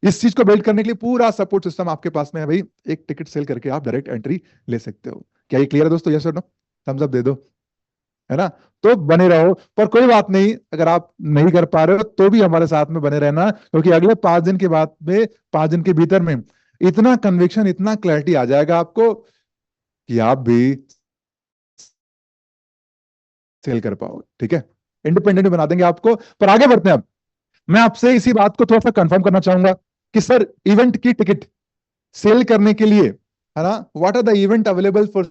इस चीज को बिल्ड करने के लिए पूरा सपोर्ट सिस्टम आपके पास में है भाई। एक टिकट सेल करके आप डायरेक्ट एंट्री ले सकते हो। क्या ये क्लियर है दोस्तों? यस और नो? थम्स अप दे दो, है ना? तो बने रहो, पर कोई बात नहीं, अगर आप नहीं कर पा रहे हो तो भी हमारे साथ में बने रहना, क्योंकि अगले 5 दिन के बाद में, 5 दिन के भीतर में इतना कन्विक्शन, इतना क्लैरिटी आ जाएगा आपको कि आप भी सेल कर पाओगे। ठीक है, इंडिपेंडेंट बना देंगे आपको। पर आगे बढ़ते हैं अब। मैं आपसे इसी बात को थोड़ा सा कंफर्म करना चाहूंगा कि सर, इवेंट की टिकट सेल करने के लिए, है ना, what are the event available for,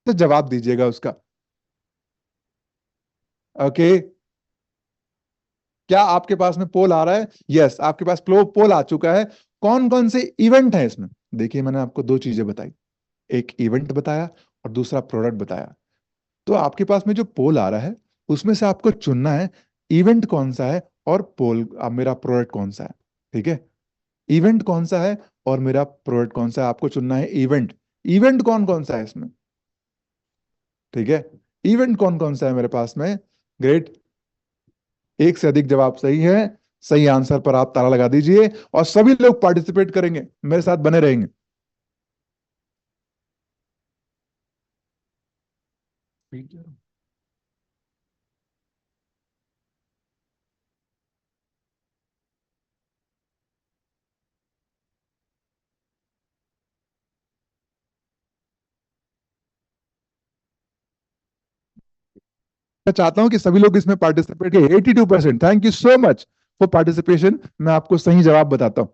तो जवाब दीजिएगा उसका। ओके, क्या आपके पास में पोल आ रहा है? यस, आपके पास पोल आ चुका है। कौन कौन से इवेंट है इसमें? देखिए, मैंने आपको दो चीजें बताई, एक इवेंट बताया और दूसरा प्रोडक्ट बताया। तो आपके पास में जो पोल आ रहा है, उसमें से आपको चुनना है इवेंट कौन सा है और पोल मेरा प्रोडक्ट कौन सा है। ठीक है, इवेंट कौन सा है और मेरा प्रोडक्ट कौन सा है, आपको चुनना है इवेंट। इवेंट कौन कौन सा है इसमें? ठीक है, इवेंट कौन कौन सा है मेरे पास में? ग्रेट, एक से अधिक जवाब सही है। सही आंसर पर आप ताला लगा दीजिए और सभी लोग पार्टिसिपेट करेंगे, मेरे साथ बने रहेंगे। मैं चाहता हूं कि सभी लोग इसमें पार्टिसिपेट करें। 82%, thank you so much for participation. मैं आपको सही जवाब बताता हूं।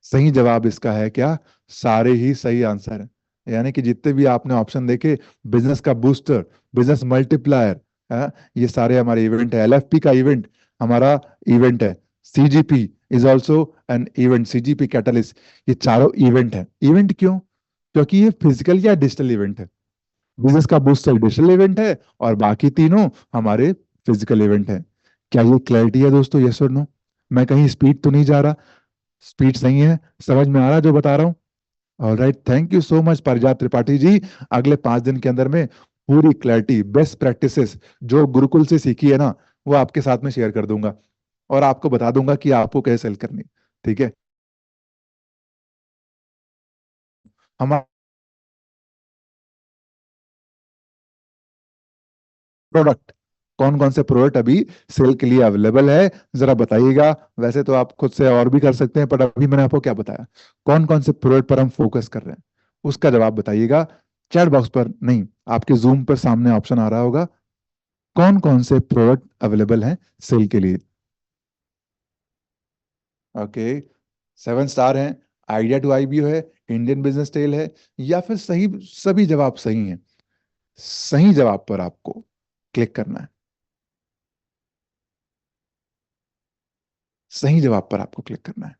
सही जवाब इसका है क्या? सारे ही सही आंसर है। यानी कि जितने भी आपने ऑप्शन देखे, बिजनेस का बूस्टर, बिजनेस मल्टीप्लायर, है, ये सारे हमारे इवेंट है। एलएफपी का इवेंट हमारा इवेंट है। CGP is also an event, CGP catalyst, ये चारों इवेंट है। इवेंट क्यों? क्योंकि ये फिजिकल या डिजिटल इवेंट है। बिजनेस का बूस्टर डिजिटल इवेंट है और बाकी तीनों हमारे फिजिकल इवेंट है। क्या ये क्लैरिटी है दोस्तों? यस और नो? मैं कहीं स्पीड तो नहीं जा रहा? स्पीड सही है? समझ में आ रहा है जो बता रहा हूँ? Alright, thank you so much पारिजात त्रिपाठी जी। अगले 5 दिन के अंदर में पूरी क्लैरिटी, बेस्ट प्रैक्टिसेस जो गुरुकुल से सीखी है ना, वो आपके साथ में शेयर कर दूंगा और आपको बता दूंगा कि आपको कैसे सेल करनी। ठीक है, हमारा प्रोडक्ट, कौन कौन से प्रोडक्ट अभी सेल के लिए अवेलेबल है, जरा बताइएगा। वैसे तो आप खुद से और भी कर सकते हैं, पर अभी मैंने आपको क्या बताया, कौन कौन से प्रोडक्ट पर हम फोकस कर रहे हैं, उसका जवाब बताइएगा। चैट बॉक्स पर नहीं, आपके जूम पर सामने ऑप्शन आ रहा होगा, कौन कौन से प्रोडक्ट अवेलेबल हैं सेल के लिए। ओके, 7 स्टार हैं, आइडिया टू आईबीओ है, इंडियन बिजनेस टेल है, या फिर सही, सभी जवाब सही हैं। सही जवाब पर आपको क्लिक करना है। सही जवाब पर आपको क्लिक करना है।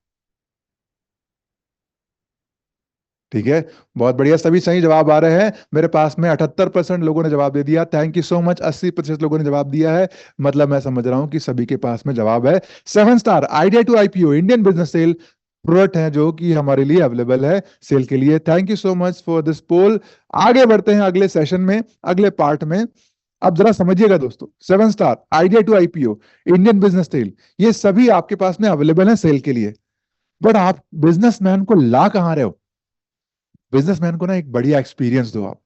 ठीक है, बहुत बढ़िया, सभी सही जवाब आ रहे हैं। मेरे पास में 78% लोगों ने जवाब दे दिया। Thank you so much. 80% लोगों ने जवाब दिया है। मतलब मैं समझ रहा हूं कि सभी के पास में जवाब है। 7 star, idea to IPO, Indian business sale product है जो कि हमारे लिए अवेलेबल है सेल के लिए। Thank you so much for this poll. आगे बढ़ते हैं अगले सेशन में, अगले पार्ट में। अब जरा समझिएगा दोस्तों, 7 star, idea to IPO, Indian business sale, ये सभी आपके पास में अवेलेबल है सेल के लिए। बट आप बिजनेसमैन को ला कहां रहे हो? बिजनेसमैन को ना एक बढ़िया एक्सपीरियंस दो आप।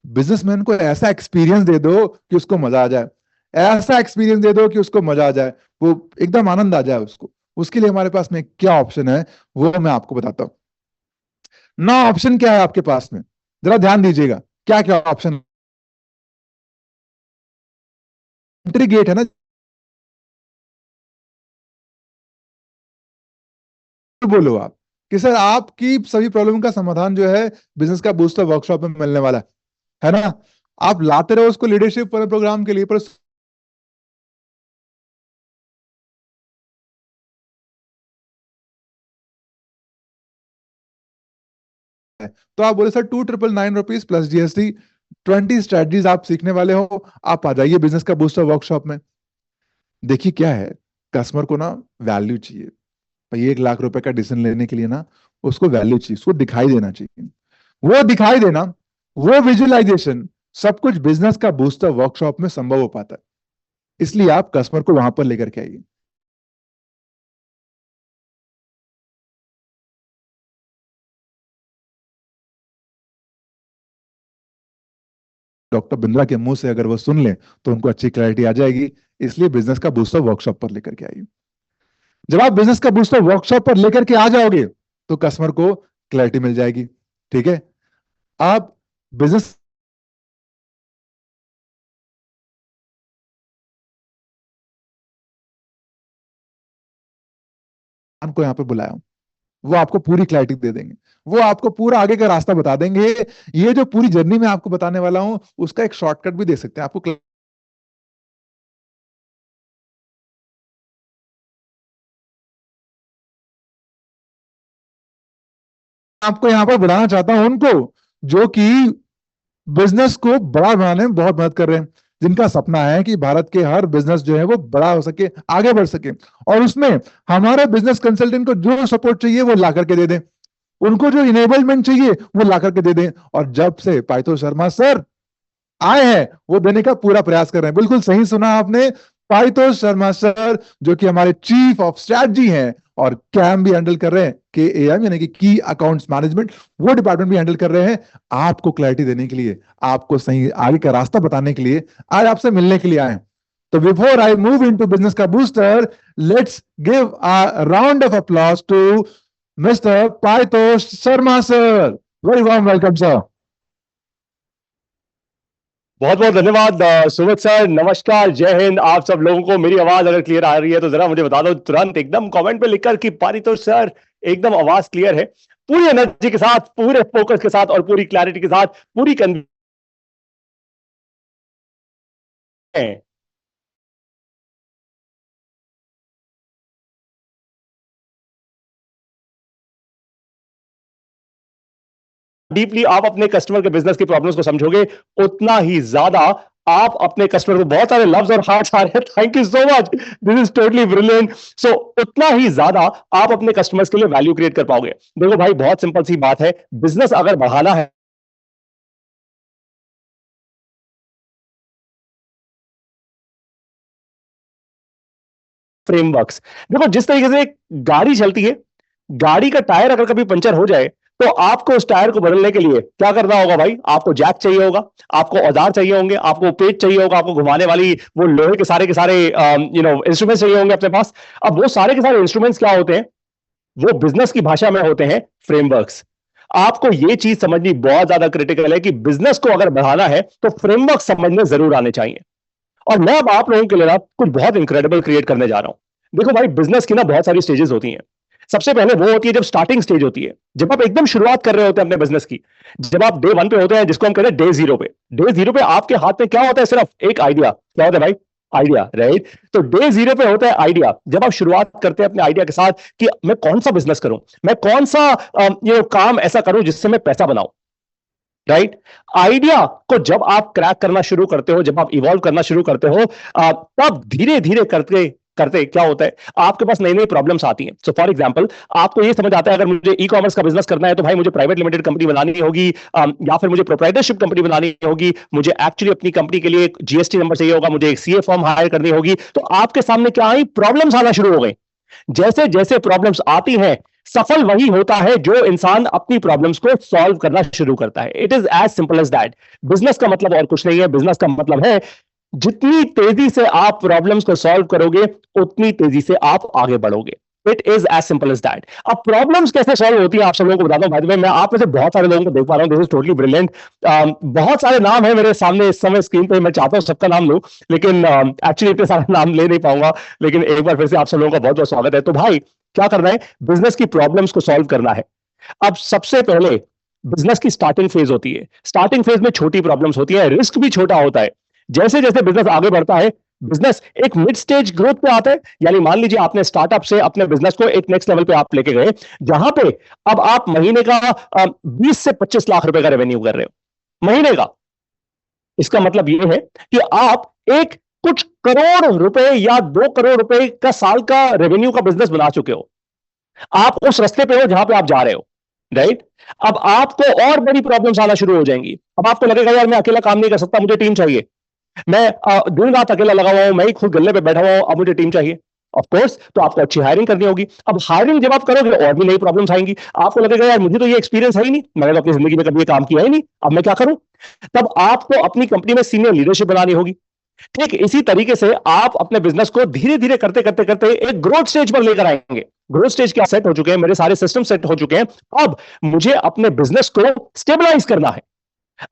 बिजनेसमैन को ऐसा एक्सपीरियंस दे दो कि उसको मजा आ जाए। ऐसा एक्सपीरियंस दे दो कि उसको मजा आ जाए, वो एकदम आनंद आ जाए उसको। उसके लिए हमारे पास में क्या ऑप्शन है, वो मैं आपको बताता हूँ ना। ऑप्शन क्या है आपके पास में, जरा ध्यान दीजिएगा। क्या क्या ऑप्शन? एंट्री गेट है ना, बोलो आप कि सर आपकी सभी प्रॉब्लम का समाधान जो है बिजनेस का बूस्टर वर्कशॉप में मिलने वाला है ना। आप लाते रहो उसको लीडरशिप प्रोग्राम के लिए, पर तो आप बोले sir 2,999 rupees plus GST, 20 strategies आप सीखने वाले हो, आप आ जाइए बिजनेस का बूस्टर वर्कशॉप में। देखिए क्या है, कस्टमर को ना वैल्यू चाहिए भाई। 1 लाख रुपए का डिसीजन लेने के लिए ना उसको वैल्यू चाहिए, उसको दिखाई देना चाहिए। वो दिखाई देना, वो विजुअलाइजेशन सब कुछ बिजनेस का बूस्टर वर्कशॉप में संभव हो पाता है, इसलिए आप कस्टमर को वहां पर लेकर के आइए। डॉक्टर बिंद्रा के मुंह से अगर वो सुन लें तो उनको अच्छी क्लैरिटी आ जाएगी, इसलिए बिजनेस का बूस्टर वर्कशॉप पर लेकर के आइए। जब आप बिजनेस का बूस्टर वर्कशॉप पर लेकर के आ जाओगे तो कस्टमर को क्लैरिटी मिल जाएगी। ठीक है, आप बिजनेस को यहां पे बुलाया हूं, वो आपको पूरी क्लैरिटी दे देंगे, वो आपको पूरा आगे का रास्ता बता देंगे। ये जो पूरी जर्नी मैं आपको बताने वाला हूं उसका एक शॉर्टकट भी दे सकते हैं आपको। आपको यहां पर बुलाना चाहता हूं उनको जो कि बिजनेस को बड़ा बनाने में बहुत मदद कर रहे हैं, जिनका सपना है कि भारत के हर बिजनेस जो है वो बड़ा हो सके, आगे बढ़ सके, और उसमें हमारे बिजनेस कंसल्टेंट को जो सपोर्ट चाहिए वो ला करके दे दें, उनको जो इनेबलमेंट चाहिए वो ला करके दे दें। और जब से पाइथो शर्मा सर आए हैं वो देने का पूरा प्रयास कर रहे हैं। बिल्कुल सही सुना आपने, पाइथो शर्मा सर जो कि हमारे चीफ ऑफ स्ट्रैटेजी हैं और कैम भी हैंडल कर रहे हैं, के एम यानी कि की अकाउंट्स मैनेजमेंट, वो डिपार्टमेंट भी हैंडल कर रहे हैं। आपको क्लैरिटी देने के लिए, आपको सही आगे का रास्ता बताने के लिए आज आपसे मिलने के लिए आए हैं। तो before I move into business का booster, let's give a round of applause to mister पाइथो Sharma sir. Very warm welcome sir. बहुत बहुत धन्यवाद सुमित सर। नमस्कार, जय हिंद आप सब लोगों को। मेरी आवाज अगर क्लियर आ रही है तो जरा मुझे बता दो तुरंत, एकदम कमेंट पे लिखकर कि पारितोष सर एकदम आवाज क्लियर है। पूरी एनर्जी के साथ, पूरे फोकस के साथ और पूरी क्लैरिटी के साथ, पूरी डीपली आप अपने कस्टमर के बिजनेस की प्रॉब्लम्स को समझोगे, उतना ही ज्यादा आप अपने कस्टमर को, बहुत सारे लव्स और हार्ट्स आ रहे हैं, thank you so much, this is totally brilliant. So उतना ही ज्यादा आप अपने कस्टमर्स के लिए वैल्यू क्रिएट कर पाओगे। देखो भाई, बहुत सिंपल सी बात है, बिजनेस अगर बढ़ाना है, फ्रेमवर्क्स। देखो जिस तरीके से गाड़ी चलती है, गाड़ी का टायर अगर कभी पंचर हो जाए तो आपको उस टायर को बदलने के लिए क्या करना होगा भाई? आपको जैक चाहिए होगा, आपको औजार चाहिए होंगे, आपको पेच चाहिए होगा, आपको घुमाने वाली वो लोहे के सारे इंस्ट्रूमेंट्स चाहिए होंगे अपने पास। अब वो सारे के सारे इंस्ट्रूमेंट्स क्या होते हैं? वो बिजनेस की भाषा में होते हैं फ्रेमवर्क्स। आपको ये चीज समझनी बहुत ज्यादा क्रिटिकल है कि बिजनेस को अगर बढ़ाना है तो फ्रेमवर्क समझने जरूर आने चाहिए। और मैं अब आप लोगों के लिए ना कुछ बहुत इंक्रेडिबल क्रिएट करने जा रहा हूं। देखो भाई, बिजनेस की ना बहुत सारी स्टेजेस होती हैं। सबसे पहले वो होती है जब स्टार्टिंग स्टेज होती है, जब आप एकदम शुरुआत कर रहे होते हैं अपने बिजनेस की, जब आप डे वन पे होते हैं, जिसको हम कहते हैं डे जीरो पे। डे जीरो पे आपके हाथ में क्या होता है? सिर्फ एक आइडिया। क्या होता है भाई? Idea, right? तो डे जीरो पे होता है आइडिया। जब आप शुरुआत करते हैं अपने आइडिया के साथ कि मैं कौन सा बिजनेस करूं, मैं कौन सा काम ऐसा करूं जिससे मैं पैसा बनाऊं, राइट? आइडिया को जब आप क्रैक करना शुरू करते हो, जब आप इवॉल्व करना शुरू करते हो, तब धीरे धीरे करते करते क्या होता है, आपके पास नई नई प्रॉब्लम्स आती हैं। सो फॉर एग्जांपल, आपको ये समझ आता है अगर मुझे ई कॉमर्स का बिजनेस करना है तो भाई मुझे प्राइवेट लिमिटेड कंपनी बनानी होगी, या फिर मुझे प्रोप्राइटरशिप कंपनी बनानी होगी, मुझे एक्चुअली अपनी कंपनी के लिए एक जीएसटी नंबर चाहिए होगा, मुझे एक सीए फॉर्म हायर करनी होगी। तो आपके सामने क्या आई? प्रॉब्लम्स आना शुरू हो गई। जैसे जैसे प्रॉब्लम्स आती हैं, सफल वही होता है जो इंसान अपनी प्रॉब्लम्स को सॉल्व करना शुरू करता है। It is as simple as that. Business का मतलब और कुछ नहीं है। बिजनेस का मतलब है जितनी तेजी से आप प्रॉब्लम्स को सॉल्व करोगे, उतनी तेजी से आप आगे बढ़ोगे। It is as simple as that. अब प्रॉब्लम्स कैसे सॉल्व होती है आप सब लोगों को बताता हूं। भाई द वे, मैं आप में से बहुत सारे लोगों को देख पा रहा हूं, दिस इज टोटली ब्रिलियंट। बहुत सारे नाम है मेरे सामने इस समय स्क्रीन पे, मैं चाहता हूं सबका नाम लूं, लेकिन एक्चुअली इतने सारे नाम ले नहीं पाऊंगा। लेकिन एक बार फिर से आप सब लोगों का बहुत बहुत स्वागत है। तो भाई, क्या करना है? बिजनेस की प्रॉब्लम्स को सॉल्व करना है। अब सबसे पहले बिजनेस की स्टार्टिंग फेज होती है। स्टार्टिंग फेज में छोटी प्रॉब्लम्स होती है, रिस्क भी छोटा होता है। जैसे जैसे बिजनेस आगे बढ़ता है, बिजनेस एक मिड स्टेज ग्रोथ पे आता है। यानी मान लीजिए आपने स्टार्टअप से अपने बिजनेस को एक नेक्स्ट लेवल पे आप लेके गए, जहां पे अब आप महीने का 20 से 25 लाख रुपए का रेवेन्यू कर रहे हो महीने का। इसका मतलब यह है कि आप एक कुछ करोड़ रुपए या 2 करोड़ रुपए का साल का रेवेन्यू का बिजनेस बना चुके हो। आप उस रास्ते पे हो जहां पे आप जा रहे हो। राइट? अब आपको और बड़ी प्रॉब्लम्स आना शुरू हो जाएंगी। अब आपको लगेगा यार मैं अकेला काम नहीं कर सकता, मुझे टीम चाहिए। मैं दिन रात अकेला लगा हुआ हूं, मैं ही खुद गल्ले पे बैठा हुआ हूं, अब मुझे टीम चाहिए। ऑफ कोर्स, तो आपको अच्छी हायरिंग करनी होगी। अब हायरिंग जब आप करोगे और भी नई प्रॉब्लम्स आएंगी। आपको लगेगा यार मुझे तो ये एक्सपीरियंस है ही नहीं, मैंने तो अपनी जिंदगी में कभी ये काम किया ही नहीं, अब मैं क्या करूं? तब आपको अपनी कंपनी में सीनियर लीडरशिप बनानी होगी। ठीक इसी तरीके से आप अपने बिजनेस को धीरे धीरे करते करते करते एक ग्रोथ स्टेज पर लेकर आएंगे। ग्रोथ स्टेज क्या सेट हो चुके हैं, मेरे सारे सिस्टम सेट हो चुके हैं। अब मुझे अपने बिजनेस को स्टेबलाइज करना है।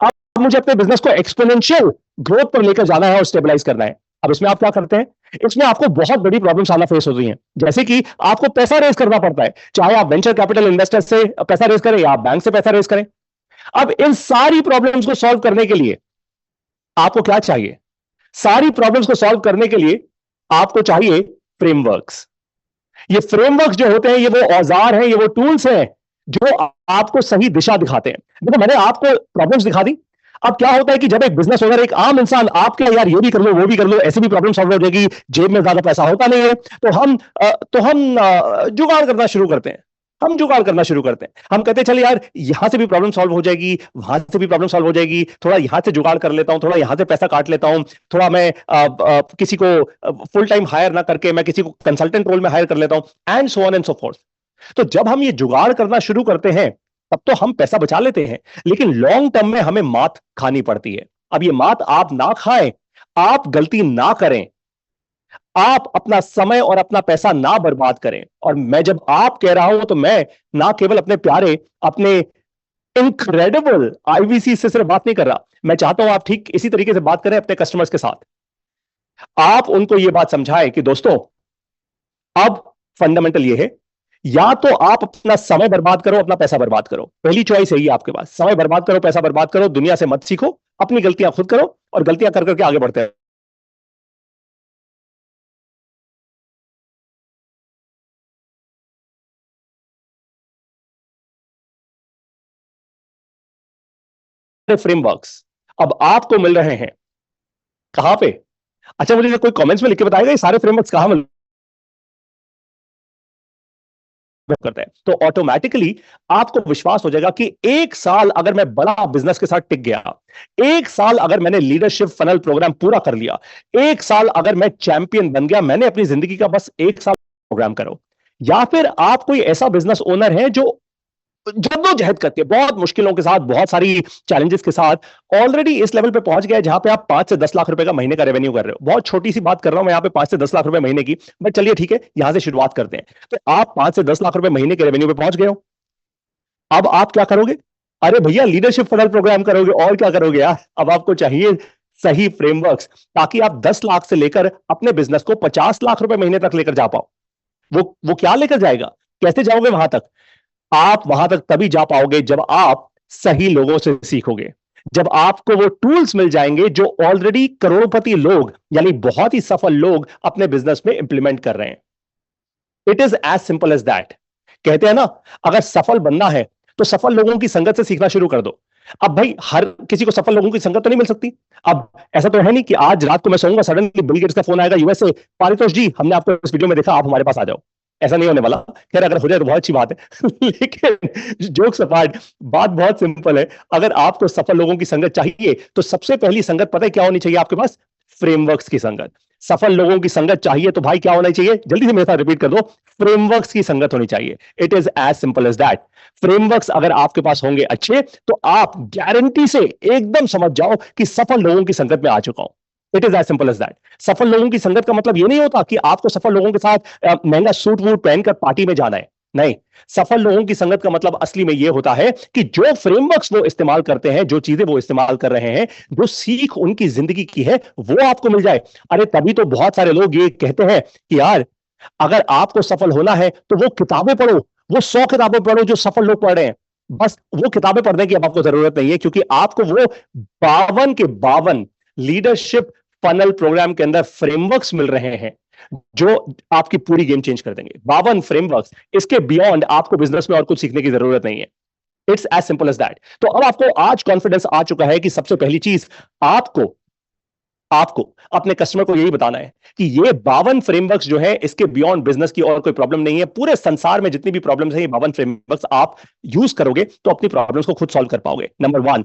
अब मुझे अपने बिजनेस को एक्सपोनेंशियल ग्रोथ पर लेकर जाना है और स्टेबलाइज करना है। अब इसमें आप क्या करते हैं? इसमें आपको बहुत बड़ी प्रॉब्लम्स आना फेस होती हैं। जैसे कि आपको पैसा रेज करना पड़ता है, चाहे आप वेंचर कैपिटल इन्वेस्टर से पैसा रेज करें या आप बैंक से पैसा रेज करें। अब इन सारी प्रॉब्लम्स को सॉल्व करने के लिए आपको क्या चाहिए? सारी प्रॉब्लम्स को सॉल्व करने के लिए आपको चाहिए फ्रेमवर्क्स। ये फ्रेमवर्क्स जो होते हैं, ये वो औजार हैं, ये वो टूल्स हैं जो आपको सही दिशा दिखाते हैं। देखो, मैंने आपको प्रॉब्लम्स दिखा दी। अब क्या होता है कि जब एक बिजनेस ओनर, एक आम इंसान आपके यार ये भी कर लो वो भी कर लो, ऐसे भी प्रॉब्लम सॉल्व हो जाएगी, जेब में ज्यादा पैसा होता नहीं है, तो हम जुगाड़ करना शुरू करते हैं। हम जुगाड़ करना शुरू करते हैं। हम कहते हैं चल यार यहां से भी प्रॉब्लम सॉल्व हो जाएगी, वहां से भी प्रॉब्लम सॉल्व हो जाएगी, थोड़ा यहां से जुगाड़ कर लेता हूं, थोड़ा यहां से पैसा काट लेता हूं, थोड़ा मैं किसी को फुल टाइम हायर ना करके मैं किसी को कंसल्टेंट रोल में हायर कर लेता हूं, and so on and so fourth. तो जब हम ये जुगाड़ करना शुरू करते हैं तब तो हम पैसा बचा लेते हैं, लेकिन लॉन्ग टर्म में हमें मात खानी पड़ती है। अब ये मात आप ना खाएं, आप गलती ना करें, आप अपना समय और अपना पैसा ना बर्बाद करें। और मैं जब आप कह रहा हूं तो मैं ना केवल अपने प्यारे, अपने इनक्रेडिबल आईवीसी से सिर्फ बात नहीं कर रहा, मैं चाहता हूं आप ठीक इसी तरीके से बात करें अपने कस्टमर्स के साथ। आप उनको यह बात समझाएं कि दोस्तों अब फंडामेंटल यह है, या तो आप अपना समय बर्बाद करो, अपना पैसा बर्बाद करो। पहली चॉइस है ये आपके पास, समय बर्बाद करो, पैसा बर्बाद करो, दुनिया से मत सीखो, अपनी गलतियां खुद करो और गलतियां कर करके आगे बढ़ते हैं। फ्रेमवर्क्स अब आपको मिल रहे हैं कहां पे? अच्छा, मुझे कोई कमेंट्स में लिख के बताएगा ये सारे फ्रेमवर्क्स कहां मिल करता है? तो ऑटोमेटिकली आपको विश्वास हो जाएगा कि एक साल अगर मैं बड़ा बिजनेस के साथ टिक गया, एक साल अगर मैंने लीडरशिप फनल प्रोग्राम पूरा कर लिया, एक साल अगर मैं चैंपियन बन गया, मैंने अपनी जिंदगी का बस एक साल प्रोग्राम करो। या फिर आप कोई ऐसा बिजनेस ओनर है जो जद्दोजहद करके बहुत मुश्किलों के साथ, बहुत सारी चैलेंजेस के साथ ऑलरेडी इस लेवल पे पहुंच गया है जहां पे आप 5 से 10 लाख रुपए का महीने का रेवेन्यू कर रहे हो। बहुत छोटी सी बात कर रहा हूं मैं यहाँ पे, 5 से 10 लाख रुपए महीने की, बट चलिए ठीक है, यहां से शुरुआत करते हैं। तो आप 5 से 10 लाख रुपए महीने के रेवेन्यू पे पहुंच गए हो। अब आप क्या करोगे? अरे भैया लीडरशिप फनल प्रोग्राम करोगे, और क्या करोगे यार? अब आपको चाहिए सही फ्रेमवर्क्स, ताकि आप 10 लाख से लेकर अपने बिजनेस को 50 लाख रुपए महीने तक लेकर जा पाओ। वो क्या लेकर जाएगा? कैसे जाओगे वहां तक? आप वहां तक तभी जा पाओगे जब आप सही लोगों से सीखोगे, जब आपको वो टूल्स मिल जाएंगे जो ऑलरेडी करोड़पति लोग, यानी बहुत ही सफल लोग अपने बिजनेस में इंप्लीमेंट कर रहे हैं। It is as simple as that. कहते हैं ना, अगर सफल बनना है तो सफल लोगों की संगत से सीखना शुरू कर दो। अब भाई हर किसी को सफल लोगों की संगत तो नहीं मिल सकती। अब ऐसा तो है नहीं कि आज रात को मैं सोऊंगा, सडनली बिल गेट्स का फोन आएगा यूएस से, पारितोष जी हमने आपको इस वीडियो में देखा, आप हमारे पास आ जाओ। ऐसा नहीं होने वाला। खैर अगर हो जाए तो बहुत अच्छी बात है लेकिन जोक्स अपार्ट, बात बहुत सिंपल है। अगर आपको सफल लोगों की संगत चाहिए तो सबसे पहली संगत पता है क्या होनी चाहिए आपके पास? फ्रेमवर्क्स की संगत। सफल लोगों की संगत चाहिए तो भाई क्या होना चाहिए? जल्दी से मेरे साथ रिपीट कर दो, फ्रेमवर्क्स की संगत होनी चाहिए। It is as simple as that. Frameworks अगर आपके पास होंगे अच्छे, तो आप गारंटी से एकदम समझ जाओ कि सफल लोगों की संगत में आ चुका हूं। It is as simple as that. सफल लोगों की संगत का मतलब यह नहीं होता कि आपको सफल लोगों के साथ महंगा सूट वूट पहनकर पार्टी में जाना है। नहीं, सफल लोगों की संगत का मतलब असली में यह होता है कि जो फ्रेमवर्क्स वो इस्तेमाल करते हैं, जो चीजें वो इस्तेमाल कर रहे हैं, जो सीख उनकी जिंदगी की है, वो आपको मिल जाए। अरे तभी तो बहुत सारे लोग ये कहते हैं कि यार अगर आपको सफल होना है तो वो किताबें पढ़ो, वो 100 किताबें पढ़ो जो सफल लोग पढ़ रहे हैं। बस वो किताबें पढ़ने की अब आपको जरूरत नहीं है, क्योंकि आपको वो 52 के 52 लीडरशिप फनल प्रोग्राम के अंदर फ्रेमवर्क्स मिल रहे हैं जो आपकी पूरी गेम चेंज कर देंगे। 52 फ्रेमवर्क्स, इसके बियॉन्ड आपको बिजनेस में और कुछ सीखने की जरूरत नहीं है। It's as simple as that. तो अब आपको आज कॉन्फिडेंस आ चुका है कि सबसे पहली चीज आपको आपको अपने कस्टमर को यही बताना है कि ये 52 फ्रेमवर्क्स जो है, इसके बियॉन्ड बिजनेस की और कोई प्रॉब्लम नहीं है। पूरे संसार में जितनी भी प्रॉब्लम्स है, ये 52 फ्रेमवर्क्स आप यूज करोगे तो अपनी प्रॉब्लम्स को खुद सॉल्व कर पाओगे। Number one,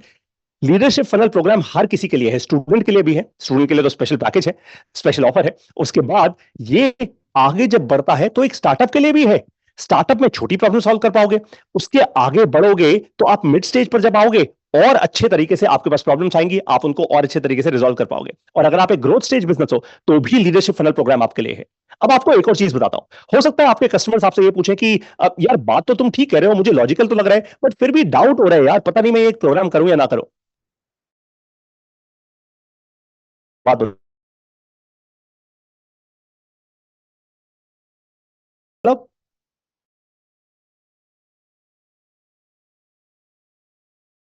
leadership funnel program हर किसी के लिए है, स्टूडेंट के लिए भी है, स्टूडेंट के लिए तो स्पेशल पैकेज है, स्पेशल ऑफर है। उसके बाद ये आगे जब बढ़ता है तो एक स्टार्टअप के लिए भी है। स्टार्टअप में छोटी प्रॉब्लम सॉल्व कर पाओगे, उसके आगे बढ़ोगे तो आप मिड स्टेज पर जब आओगे और अच्छे तरीके से आपके पास प्रॉब्लम्स आएंगी, आप उनको और अच्छे तरीके से रिजॉल्व कर पाओगे। और अगर आप एक ग्रोथ स्टेज बिजनेस हो तो भी लीडरशिप फनल प्रोग्राम आपके लिए है। अब आपको एक और चीज बताता हूं, हो सकता है आपके कस्टमर्स आपसे ये पूछें कि यार बात तो तुम ठीक कह रहे हो, मुझे लॉजिकल तो लग रहा है, बट फिर भी डाउट हो रहा है यार, पता नहीं मैं एक प्रोग्राम करूं या ना करूं। बात मतलब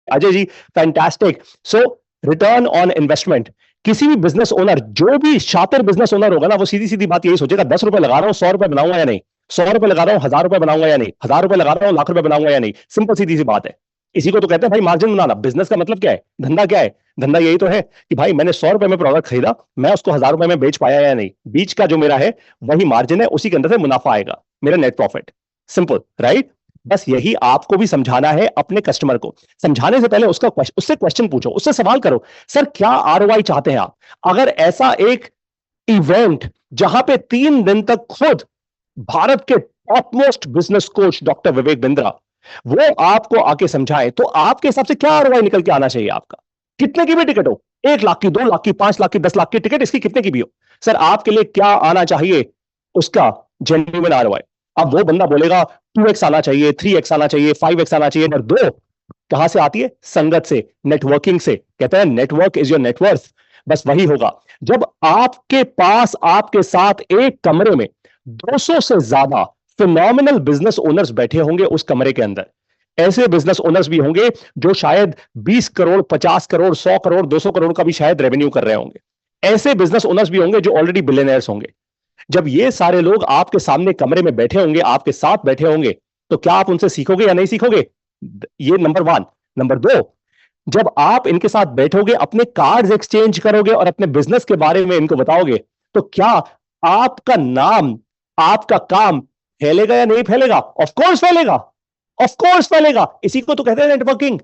Ajay ji, fantastic. So return on investment, किसी भी बिजनेस ओनर, जो भी शातिर बिजनेस ओनर होगा ना, वो सीधी सीधी बात यही सोचेगा, 10 रुपए लगा रहा हूं, 100 रुपए बनाऊंगा या नहीं, 100 रुपए लगा रहा हूं, 1000 रुपए बनाऊंगा या नहीं, 1000 रुपए लगा रहा हूं, लाख रुपए बनाऊंगा या नहीं। सिंपल सीधी सी बात है। इसी को तो कहते हैं भाई मार्जिन बनाना। बिजनेस का मतलब क्या है, धंधा क्या है? धंधा यही तो है कि भाई मैंने 100 रुपए में प्रोडक्ट खरीदा, मैं उसको 1000 रुपए में बेच पाया या नहीं, बीच का जो मेरा है वही मार्जिन है, उसी के अंदर से मुनाफा आएगा, मेरा नेट प्रॉफिट। Simple, right? बस यही आपको भी समझाना है अपने कस्टमर को। समझाने से पहले उससे क्वेश्चन पूछो, उससे सवाल करो, सर क्या आरओआई चाहते हैं आप? अगर ऐसा एक इवेंट जहां पे 3 दिन तक खुद भारत के top most business coach doctor Vivek Bindra वो आपको आके समझाए, तो आपके हिसाब से क्या आरओआई निकल के आना चाहिए आपका? कितने की भी टिकट हो, 1 लाख की, 2 लाख की, 5 लाख की, 10 लाख की टिकट, इसकी कितने की भी हो, सर आपके लिए क्या आना चाहिए उसका जेन्युइन आरओआई? अब वो बंदा बोलेगा 2x आना चाहिए, 3x आना चाहिए, 5x आना चाहिए। नंबर दो कहां से आती है? संगत से, नेटवर्किंग से। कहते हैं नेटवर्क इज योर नेटवर्थ। बस वही होगा जब आपके पास, आपके साथ एक कमरे में 200 से ज्यादा फिनोमिनल बिजनेस ओनर्स बैठे होंगे उस कमरे के अंदर। ऐसे बिजनेस ओनर्स भी होंगे जो शायद 20 करोड़, 50 करोड़, 100 करोड़, 200 करोड़ का भी शायद रेवेन्यू कर रहे होंगे। ऐसे बिजनेस ओनर्स भी होंगे जो ऑलरेडी बिलियनर्स होंगे। जब ये सारे लोग आपके सामने कमरे में बैठे होंगे, आपके साथ बैठे होंगे, तो क्या आप उनसे सीखोगे या नहीं सीखोगे? ये नंबर वन। नंबर दो, जब आप इनके साथ बैठोगे, अपने कार्ड्स एक्सचेंज करोगे और अपने बिजनेस के बारे में इनको बताओगे, तो क्या आपका नाम, आपका काम फैलेगा या नहीं फैलेगा? ऑफ कोर्स फैलेगा, ऑफ कोर्स फैलेगा। इसी को तो कहते हैं नेटवर्किंग।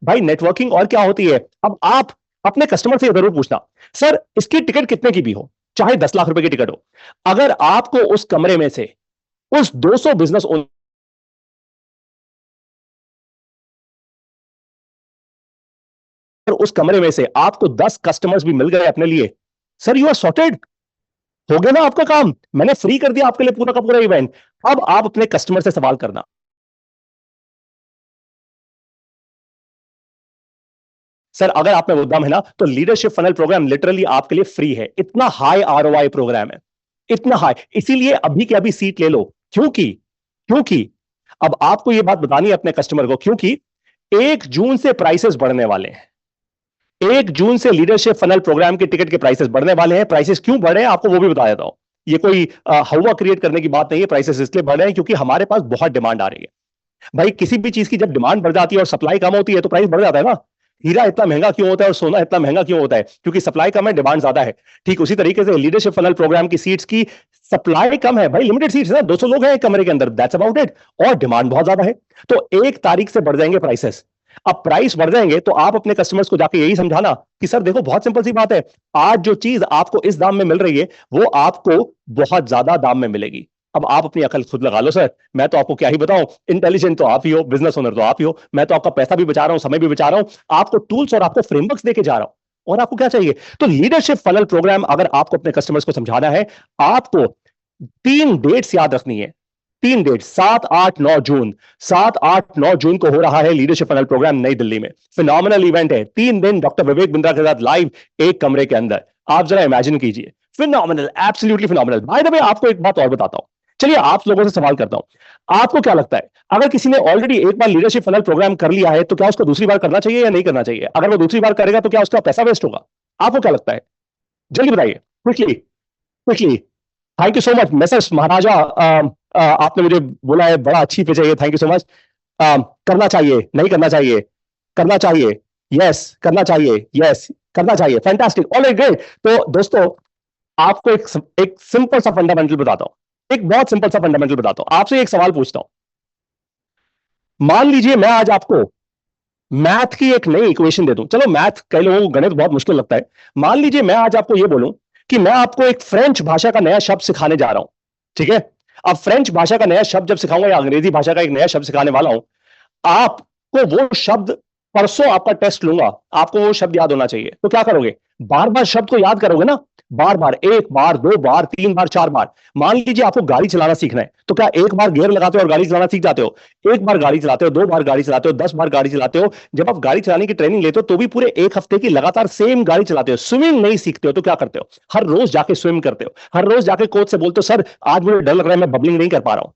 भाई नेटवर्किंग और क्या होती है? अब आप अपने कस्टमर से जरूर पूछना, सर इसकी टिकट कितने की भी हो, चाहे 10 लाख रुपए की टिकट हो, अगर आपको उस कमरे में से उस 200 बिजनेस ओनर उस कमरे में से आपको 10 कस्टमर्स भी मिल गए अपने लिए, सर यू आर सॉर्टेड। हो गया ना आपका काम, मैंने फ्री कर दिया आपके लिए पूरा का पूरा इवेंट। अब आप अपने कस्टमर से सवाल करना, सर अगर आप में वो दम है ना, तो लीडरशिप फनल प्रोग्राम लिटरली आपके लिए फ्री है। इतना हाई आरओआई प्रोग्राम है, इतना हाई, इसीलिए अभी के अभी सीट ले लो। क्योंकि क्योंकि अब आपको यह बात बतानी है अपने कस्टमर को, क्योंकि 1 जून से प्राइसेस बढ़ने वाले हैं। 1 जून से लीडरशिप फनल प्रोग्राम के टिकट के प्राइसेस बढ़ने वाले हैं। प्राइसेस क्यों बढ़ रहे हैं आपको वो भी बता देता हूं। ये कोई हवा क्रिएट करने की बात नहीं है। प्राइसेस इसलिए बढ़ रहे हैं क्योंकि हमारे पास बहुत डिमांड आ रही है। भाई किसी भी चीज की जब डिमांड बढ़ जाती है और सप्लाई कम होती है तो प्राइस बढ़ जाता है ना। हीरा इतना महंगा क्यों होता है और सोना इतना महंगा क्यों होता है? क्योंकि सप्लाई कम है, डिमांड ज्यादा है। ठीक उसी तरीके से लीडरशिप फनल प्रोग्राम की सीट्स की सप्लाई कम है, भाई लिमिटेड सीट्स है, 200 लोग हैं एक कमरे के अंदर, दैट्स अबाउट इट, और डिमांड बहुत ज्यादा है। तो 1 तारीख से बढ़ जाएंगे प्राइसेस। अब प्राइस बढ़ जाएंगे तो आप अपने कस्टमर्स को जाके यही समझाना कि सर देखो बहुत सिंपल सी बात है, आज जो चीज आपको इस दाम में मिल रही है वो आपको बहुत ज्यादा दाम में मिलेगी। अब आप अपनी अकल खुद लगा लो सर, मैं तो आपको क्या ही बताऊं, इंटेलिजेंट तो आप ही हो, बिजनेस ओनर तो आप ही हो, मैं तो आपका पैसा भी बचा रहा हूं, समय भी बचा रहा हूं, आपको टूल्स और आपको फ्रेमवर्क्स देके जा रहा हूं, और आपको क्या चाहिए? तो लीडरशिप फनल प्रोग्राम अगर आपको अपने कस्टमर्स को समझाना है, आपको 3 डेट्स याद रखनी है। 3 डेट, 7, 8, 9 जून। 7, 8, 9 जून को हो रहा है लीडरशिप फनल प्रोग्राम नई दिल्ली में। फिनोमिनल इवेंट है, 3 दिन डॉक्टर विवेक बिंद्रा के साथ लाइव एक कमरे के अंदर। आप जरा इमेजिन कीजिए, phenomenal, absolutely phenomenal. By the way आपको एक बात और बताता हूं, चलिए आप लोगों से सवाल करता हूं, आपको क्या लगता है अगर किसी ने ऑलरेडी एक बार लीडरशिप फनल प्रोग्राम कर लिया है तो क्या उसको दूसरी बार करना चाहिए या नहीं करना चाहिए? अगर वो दूसरी बार करेगा तो क्या उसका पैसा वेस्ट होगा? आपको क्या लगता है? जल्दी बताइए, quickly quickly. Thank you so much message महाराजा, आपने मुझे बोला है, बड़ा अच्छी पे चाहिए, थैंक यू सो मच। करना चाहिए, नहीं करना चाहिए? करना चाहिए, यस करना चाहिए, यस करना चाहिए। Fantastic, alright, great. तो दोस्तों आपको एक सिंपल सा फंडामेंटल बताता हूं, एक बहुत सिंपल सा फंडामेंटल बताता हूं। आपसे एक सवाल पूछता हूं, मान लीजिए मैं आज आपको मैथ की एक नई इक्वेशन दे दूं। चलो मैथ कई लोगों को गणित बहुत मुश्किल लगता है। मान लीजिए मैं आज आपको यह बोलूं कि मैं आपको एक फ्रेंच भाषा का नया शब्द सिखाने जा रहा हूं, ठीक है। अब फ्रेंच भाषा का नया शब्द जब सिखाऊंगा या अंग्रेजी भाषा का एक नया शब्द सिखाने वाला हूं, आपको वो शब्द, परसों आपका टेस्ट लूंगा, आपको वो शब्द याद होना चाहिए। तो क्या करोगे, बार बार शब्द को याद करोगे ना, बार बार, एक बार, दो बार, तीन बार, चार बार। मान लीजिए आपको गाड़ी चलाना सीखना है, तो क्या एक बार गियर लगाते हो और गाड़ी चलाना सीख जाते हो? एक बार गाड़ी चलाते हो, दो बार गाड़ी चलाते हो, 10 बार गाड़ी चलाते हो। जब आप गाड़ी चलाने की ट्रेनिंग लेते हो तो भी पूरे एक हफ्ते की लगातार सेम गाड़ी चलाते हो। स्विमिंग नहीं सीखते हो तो क्या करते हो, हर रोज जाके स्विम करते हो, हर रोज जाके कोच से बोलते हो सर आज मुझे डर लग रहा है, मैं बबलिंग नहीं कर पा रहा हूं।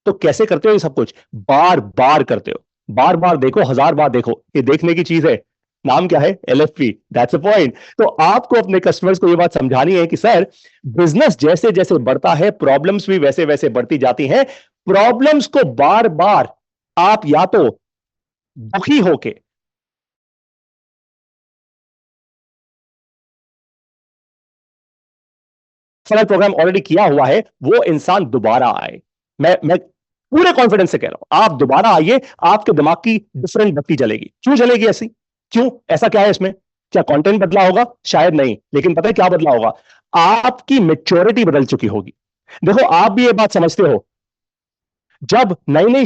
तो कैसे करते हो ये सब कुछ? बार बार करते हो, बार बार देखो, हजार बार देखो। ये देखने की चीज है, नाम क्या है? LFP, that's a point. तो आपको अपने कस्टमर्स को ये बात समझानी है कि सर बिजनेस जैसे जैसे बढ़ता है, प्रॉब्लम्स भी वैसे वैसे बढ़ती जाती हैं। प्रॉब्लम्स को बार बार आप या तो दुखी होके फनल प्रोग्राम ऑलरेडी किया हुआ है, वो इंसान दोबारा आए। मैं पूरे कॉन्फिडेंस से कह रहा हूं, आप दोबारा आइए, आपके दिमाग की डिफरेंट बत्ती जलेगी। क्यों जलेगी ऐसी? क्यों? ऐसा क्या है इसमें? क्या कंटेंट बदला होगा? शायद नहीं, लेकिन पता है क्या बदला होगा? आपकी मेच्योरिटी बदल चुकी होगी। देखो आप भी ये बात समझते हो, जब नई नई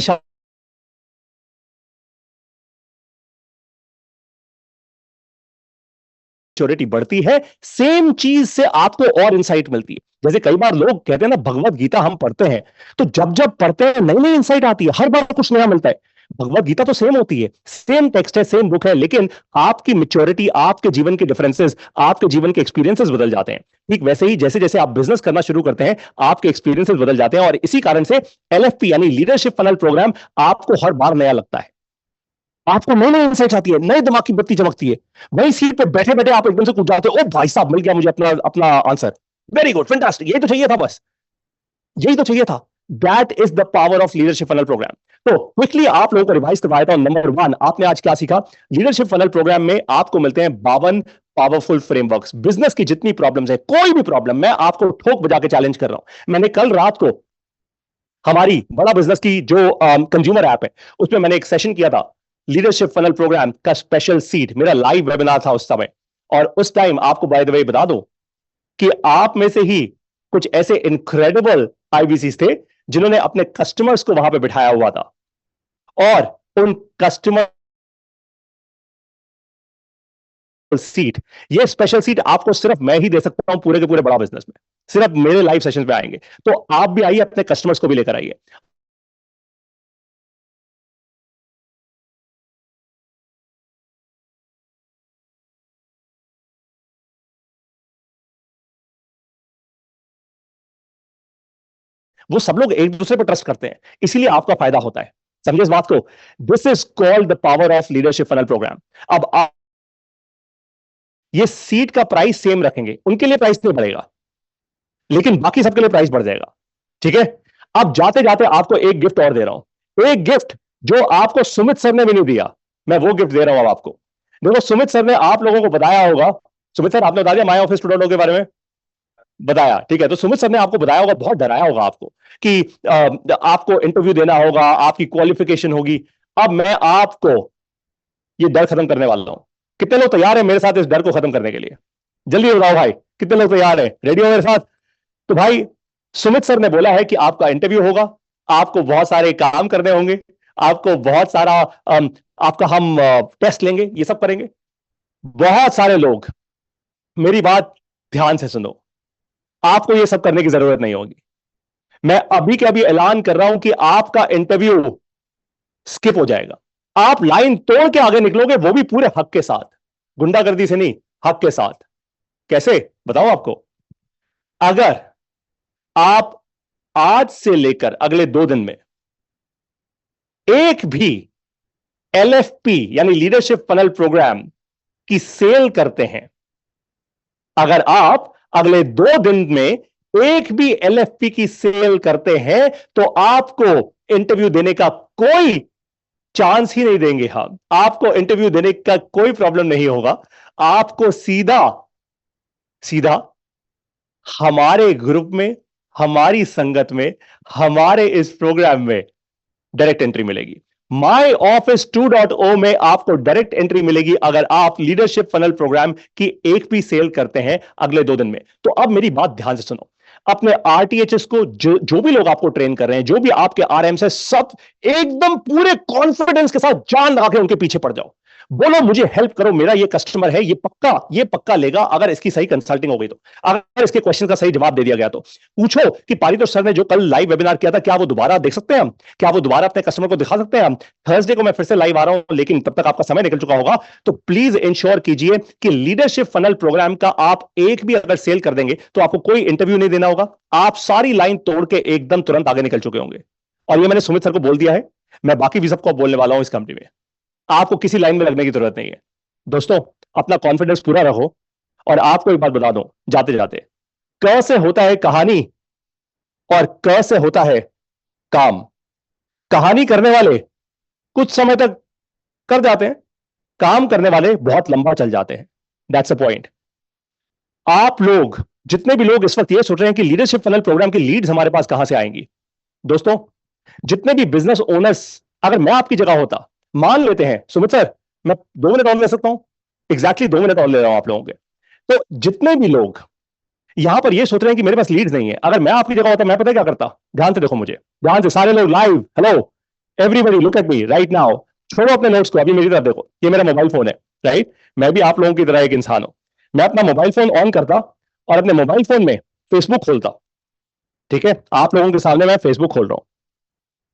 मेच्योरिटी बढ़ती है, सेम चीज से आपको और इंसाइट मिलती है। जैसे कई बार लोग कहते हैं ना, भगवत गीता हम पढ़ते हैं, तो जब जब पढ़ते हैं नई नई इंसाइट आती है, हर बार कुछ नया मिलता है। भगवत गीता तो सेम होती है, सेम टेक्स्ट है, सेम बुक है, लेकिन आपकी मेच्योरिटी, आपके जीवन के डिफरेंसेस, आपके जीवन के एक्सपीरियंसेस बदल जाते हैं। ठीक वैसे ही जैसे जैसे आप बिजनेस करना शुरू करते हैं, आपके एक्सपीरियंसेस बदल जाते हैं, और इसी कारण से LFP यानी लीडरशिप फनल प्रोग्राम आपको हर बार नया लगता है। आपको नई नई इंसाइट्स आती है, नए दिमाग की बत्ती चमकती है। वही सीट पे बैठे बैठे आप एकदम से कूद जाते हो, ओ भाई साहब मिल गया मुझे अपना अपना आंसर, वेरी गुड, फैंटास्टिक, यही तो चाहिए था, बस यही तो चाहिए था। That is the power of leadership funnel program. तो क्विकली आप लोगों को रिवाइज करवाया था। नंबर 1, आपने आज क्या सीखा? लीडरशिप फनल प्रोग्राम में आपको मिलते हैं 52 पावरफुल फ्रेमवर्क्स। बिजनेस की जितनी प्रॉब्लम्स है, कोई भी प्रॉब्लम, मैं आपको ठोक बजा के चैलेंज कर रहा हूं। मैंने कल रात को हमारी बड़ा बिजनेस की जो कंज्यूमर ऐप है, उसमें मैंने एक सेशन किया था, लीडरशिप फनल प्रोग्राम का स्पेशल सीट, मेरा लाइव वेबिनार था उस समय। और उस टाइम आपको बाय द वे बता दूं कि आप में से ही कुछ ऐसे इनक्रेडिबल IBCs थे जिन्होंने अपने कस्टमर्स को वहां पे बिठाया हुआ था, और उन कस्टमर सीट, ये स्पेशल सीट आपको सिर्फ मैं ही दे सकता हूं पूरे के पूरे बड़ा बिजनेस में, सिर्फ मेरे लाइव सेशंस पे आएंगे। तो आप भी आइए, अपने कस्टमर्स को भी लेकर आइए। वो सब लोग एक दूसरे पर ट्रस्ट करते हैं, इसीलिए आपका फायदा होता है। समझे इस बात को? This is called the power of leadership funnel program. अब आप ये सीट का प्राइस सेम रखेंगे, उनके लिए प्राइस नहीं बढ़ेगा, लेकिन बाकी सबके लिए प्राइस बढ़ जाएगा, ठीक है। अब जाते जाते आपको एक गिफ्ट और दे रहा हूं, एक गिफ्ट जो आपको सुमित सर ने भी नहीं दिया, मैं वो गिफ्ट दे रहा हूं अब आपको। देखो सुमित सर ने आप लोगों को बताया होगा, सुमित सर आपने बता दिया माय ऑफिस स्टूडेंटों के बारे में बताया, ठीक है। तो सुमित सर ने आपको बताया होगा, बहुत डराया होगा आपको कि आपको इंटरव्यू देना होगा, आपकी क्वालिफिकेशन होगी। अब मैं आपको ये डर खत्म करने वाला हूं। कितने लोग तैयार हैं मेरे साथ इस डर को खत्म करने के लिए? जल्दी बताओ भाई, कितने लोग तैयार हैं, रेडी हो मेरे साथ? तो भाई सुमित सर ने बोला है कि आपका इंटरव्यू होगा, आपको बहुत सारे काम करने होंगे, आपको बहुत सारा आपका हम टेस्ट लेंगे, ये सब करेंगे। बहुत सारे लोग, मेरी बात ध्यान से सुनो, आपको ये सब करने की जरूरत नहीं होगी। मैं अभी के अभी ऐलान कर रहा हूं कि आपका इंटरव्यू स्किप हो जाएगा। आप लाइन तोड़ के आगे निकलोगे, वो भी पूरे हक के साथ, गुंडागर्दी से नहीं, हक के साथ। कैसे बताओ आपको? अगर आप आज से लेकर अगले 2 दिन में एक भी LFP यानी लीडरशिप फनल प्रोग्राम की सेल करते हैं, अगर आप अगले 2 दिन में एक भी LFP की सेल करते हैं, तो आपको इंटरव्यू देने का कोई चांस ही नहीं देंगे। हम आपको इंटरव्यू देने का कोई प्रॉब्लम नहीं होगा। आपको सीधा सीधा हमारे ग्रुप में, हमारी संगत में, हमारे इस प्रोग्राम में डायरेक्ट एंट्री मिलेगी। माई ऑफिस 2.0 में आपको डायरेक्ट एंट्री मिलेगी अगर आप लीडरशिप फनल प्रोग्राम की एक भी सेल करते हैं अगले 2 दिन में। तो अब मेरी बात ध्यान से सुनो। अपने आरटीएचएस को जो भी लोग आपको ट्रेन कर रहे हैं, जो भी आपके आरएम्स है, सब एकदम पूरे कॉन्फिडेंस के साथ जान लगा के उनके पीछे पड़ जाओ। बोलो मुझे हेल्प करो, मेरा ये कस्टमर है, ये पक्का लेगा अगर इसकी सही कंसल्टिंग हो गई तो, अगर इसके क्वेश्चन का सही जवाब दे दिया गया तो। पूछो कि पारितोष सर ने जो कल लाइव वेबिनार किया था, क्या वो दोबारा देख सकते हैं हम? क्या वो दोबारा अपने कस्टमर को दिखा सकते हैं हम? थर्सडे को मैं फिर से लाइव आ रहा हूं, लेकिन तब तक आपका समय निकल चुका होगा। तो प्लीज इंश्योर कीजिए कि लीडरशिप फनल प्रोग्राम का आप एक भी अगर सेल कर देंगे तो आपको कोई इंटरव्यू नहीं देना होगा। आप सारी लाइन तोड़ के एकदम तुरंत आगे निकल चुके होंगे। और ये मैंने सुमित सर को बोल दिया है, मैं बाकी भी सबको बोलने वाला हूं इस कंपनी में। आपको किसी लाइन में लगने की जरूरत नहीं है। दोस्तों, अपना कॉन्फिडेंस पूरा रखो। और आपको एक बात बता दूं जाते जाते, क से होता है कहानी और क से होता है काम। कहानी करने वाले कुछ समय तक कर जाते हैं, काम करने वाले बहुत लंबा चल जाते हैं। That's a point. आप लोग, जितने भी लोग इस वक्त ये सोच रहे हैं कि लीडरशिप फनल प्रोग्राम की लीड्स हमारे पास कहां से आएंगी, दोस्तों, जितने भी बिजनेस ओनर्स, अगर मैं आपकी जगह होता, मान लेते हैं सुमित सर मैं 2 मिनट और ले सकता हूं, एग्जैक्टली 2 मिनट और ले रहा हूं आप लोगों के। तो जितने भी लोग यहां पर ये सोच रहे हैं कि मेरे पास लीड्स नहीं है, अगर मैं आपकी जगह होता, मैं पता है क्या करता? ध्यान से देखो मुझे, ध्यान से सारे लोग live, hello everybody look at me right now. छोड़ो अपने नोट्स को, अभी मेरी तरफ देखो, ये मेरा मोबाइल फोन है, राइट? मैं भी आप लोगों की तरह एक इंसान हूं। मैं अपना मोबाइल फोन ऑन करता और अपने मोबाइल फोन में फेसबुक खोलता। ठीक है, आप लोगों के सामने मैं फेसबुक खोल रहा हूं,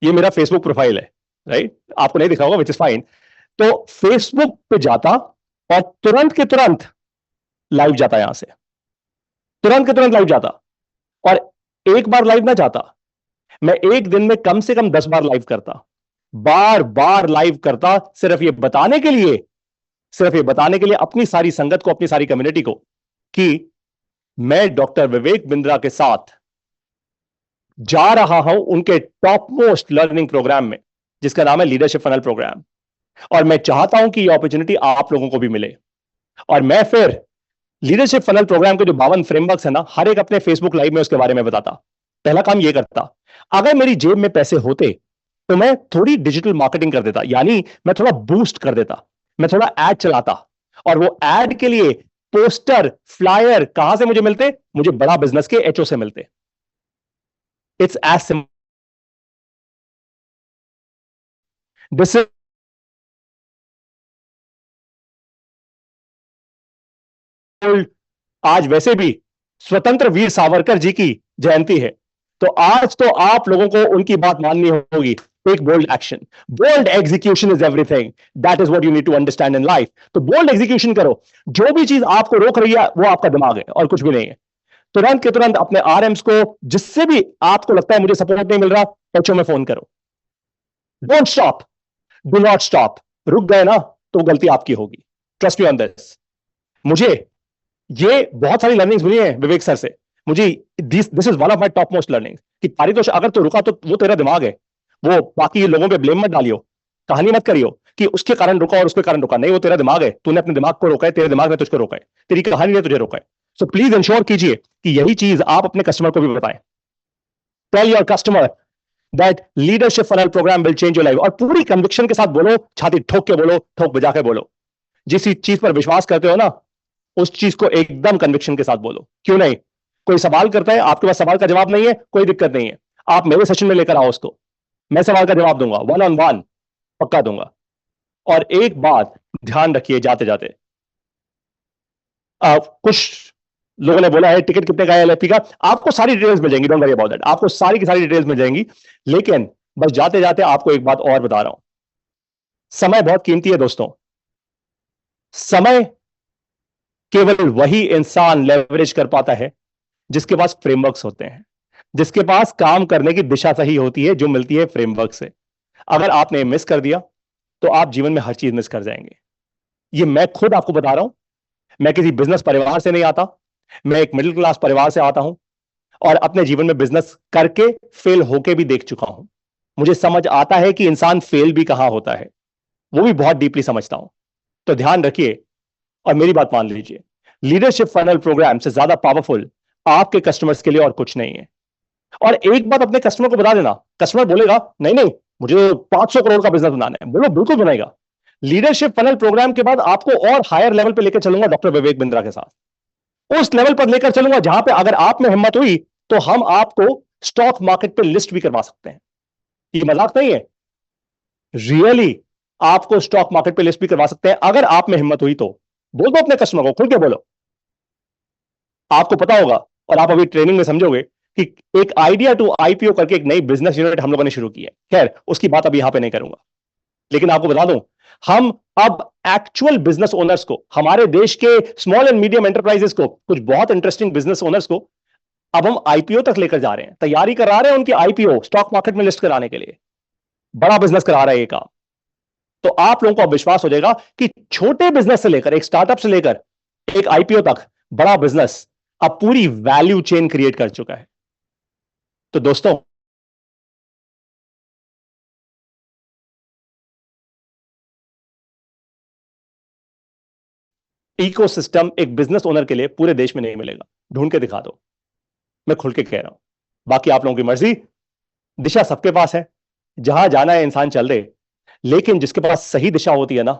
ये मेरा फेसबुक प्रोफाइल है, राइट? आपको नहीं दिखा होगा, विच इज फाइन। तो फेसबुक पे जाता और तुरंत के तुरंत लाइव जाता, यहां से तुरंत के तुरंत लाइव जाता। और एक बार लाइव ना जाता, मैं एक दिन में कम से कम 10 बार लाइव करता, बार बार लाइव करता, सिर्फ ये बताने के लिए, सिर्फ ये बताने के लिए अपनी सारी संगत को, अपनी सारी कम्युनिटी को, कि मैं डॉक्टर विवेक बिंद्रा के साथ जा रहा हूं उनके टॉप मोस्ट लर्निंग प्रोग्राम में, जिसका नाम है लीडरशिप फनल प्रोग्राम। और मैं चाहता हूं कि ये अपॉर्चुनिटी आप लोगों को भी मिले। और मैं फिर लीडरशिप फनल प्रोग्राम के जो 52 फ्रेमवर्क्स है ना, हर एक अपने फेसबुक लाइव में उसके बारे में बताता। पहला काम ये करता, अगर मेरी जेब में पैसे होते तो मैं थोड़ी डिजिटल मार्केटिंग कर देता, यानी मैं थोड़ा बूस्ट कर देता, मैं थोड़ा एड चलाता। और वो एड के लिए पोस्टर, फ्लायर कहां से मुझे मिलते? मुझे बड़ा बिजनेस के एचओ से मिलते। It's as simple. दिस आज वैसे भी स्वतंत्र वीर सावरकर जी की जयंती है, तो आज तो आप लोगों को उनकी बात माननी होगी। Take bold action, bold execution is everything, that is what you need to understand in life. तो बोल्ड एग्जीक्यूशन करो। जो भी चीज आपको रोक रही है वो आपका दिमाग है और कुछ भी नहीं है। तुरंत के तुरंत अपने आरएम्स को, जिससे भी आपको लगता है मुझे सपोर्ट नहीं मिल रहा, एचओ में फोन करो। Don't stop, do not stop. रुक गए ना तो गलती आपकी होगी। Trust me on this. मुझे ये बहुत सारी लर्निंग्स मिली है विवेक सर से। मुझे this is one of my top most learning, कि पारितोष अगर तो रुका तो वो तेरा दिमाग है, वो बाकी लोगों पे ब्लेम मत डालियो, कहानी मत करियो कि उसके कारण रुका और उसके कारण रुका। नहीं, वो तेरा दिमाग है, तूने अपने दिमाग को रोका है, तेरे दिमाग ने तुझको रोका है, तेरी कहानी ने तुझे रोका है। सो प्लीज इंश्योर कीजिए कि यही चीज आप अपने कस्टमर को भी बताएं। Tell your customer that leadership funnel program will change your life. और पूरी कन्विक्शन के साथ बोलो, छाती ठोक के बोलो, ठोक बजा के बोलो। जिस चीज पर विश्वास करते हो ना, उस चीज को एकदम कन्विक्शन के साथ बोलो। क्यों नहीं? कोई सवाल करता है, आपके पास सवाल का जवाब नहीं है, कोई दिक्कत नहीं है, आप मेरे सेशन में लेकर आओ उसको, मैं सवाल का जवाब दूंगा, 1-on-1 पक्का दूंगा। और एक बात ध्यान रखिए जाते जाते, कुछ लोगों ने बोला है टिकट कितने का है एलएफपी का, आपको सारी डिटेल्स मिल जाएंगी, डोंट वरी अबाउट दैट, आपको सारी की सारी डिटेल्स मिल जाएंगी। लेकिन बस जाते जाते आपको एक बात और बता रहा हूं, समय बहुत कीमती है दोस्तों। समय केवल वही इंसान लेवरेज कर पाता है जिसके पास फ्रेमवर्क्स होते हैं, जिसके पास काम करने की दिशा सही होती है, जो मिलती है फ्रेमवर्क से। अगर आपने मिस कर दिया तो आप जीवन में हर चीज मिस कर जाएंगे। ये मैं खुद आपको बता रहा हूं। मैं किसी बिजनेस परिवार से नहीं आता, मैं एक मिडिल क्लास परिवार से आता हूं और अपने जीवन में बिजनेस करके फेल होके भी देख चुका हूं। मुझे समझ आता है कि इंसान फेल भी कहां होता है, वो भी बहुत डीपली समझता हूं। तो ध्यान रखिए और मेरी बात मान लीजिए, लीडरशिप फनल प्रोग्राम से ज्यादा पावरफुल आपके कस्टमर्स के लिए और कुछ नहीं है। और एक बात अपने कस्टमर को बता देना, कस्टमर बोलेगा नहीं नहीं मुझे 500 करोड़ का बिजनेस बनाना है, बोलो बिल्कुल बनाएगा। लीडरशिप फनल प्रोग्राम के बाद आपको और हायर लेवल पे लेकर चलूंगा डॉक्टर विवेक बिंद्रा के साथ, उस लेवल पर लेकर चलूंगा जहां पे अगर आप में हिम्मत हुई तो हम आपको स्टॉक मार्केट पे लिस्ट भी करवा सकते हैं। ये मजाक नहीं है, रियली आपको स्टॉक मार्केट पे लिस्ट भी करवा सकते हैं अगर आप में हिम्मत हुई तो। बोल दो अपने कस्टमर को, खुल के बोलो। आपको पता होगा और आप अभी ट्रेनिंग में समझोगे कि एक आइडिया टू आईपीओ करके एक नई बिजनेस यूनिट हम लोगों ने शुरू की है। खैर उसकी बात अभी यहां पे नहीं करूंगा, लेकिन आपको बता दूं, हम अब एक्चुअल बिजनेस ओनर्स को, हमारे देश के स्मॉल एंड मीडियम एंटरप्राइजेस को, कुछ बहुत इंटरेस्टिंग बिजनेस ओनर्स को अब हम आईपीओ तक लेकर जा रहे हैं, तैयारी करा रहे हैं उनकी आईपीओ स्टॉक मार्केट में लिस्ट कराने के लिए। बड़ा बिजनेस करा रहा है ये काम। तो आप लोगों को अब विश्वास हो जाएगा कि छोटे बिजनेस से लेकर, एक स्टार्टअप से लेकर एक आईपीओ तक, बड़ा बिजनेस अब पूरी वैल्यू चेन क्रिएट कर चुका है। तो दोस्तों, इकोसिस्टम एक बिजनेस ओनर के लिए पूरे देश में नहीं मिलेगा। ढूंढ के दिखा दो, मैं खुल के कह रहा हूं। बाकी आप लोगों की मर्जी, दिशा सबके पास है, जहां जाना है इंसान चल दे। लेकिन जिसके पास सही दिशा होती है ना,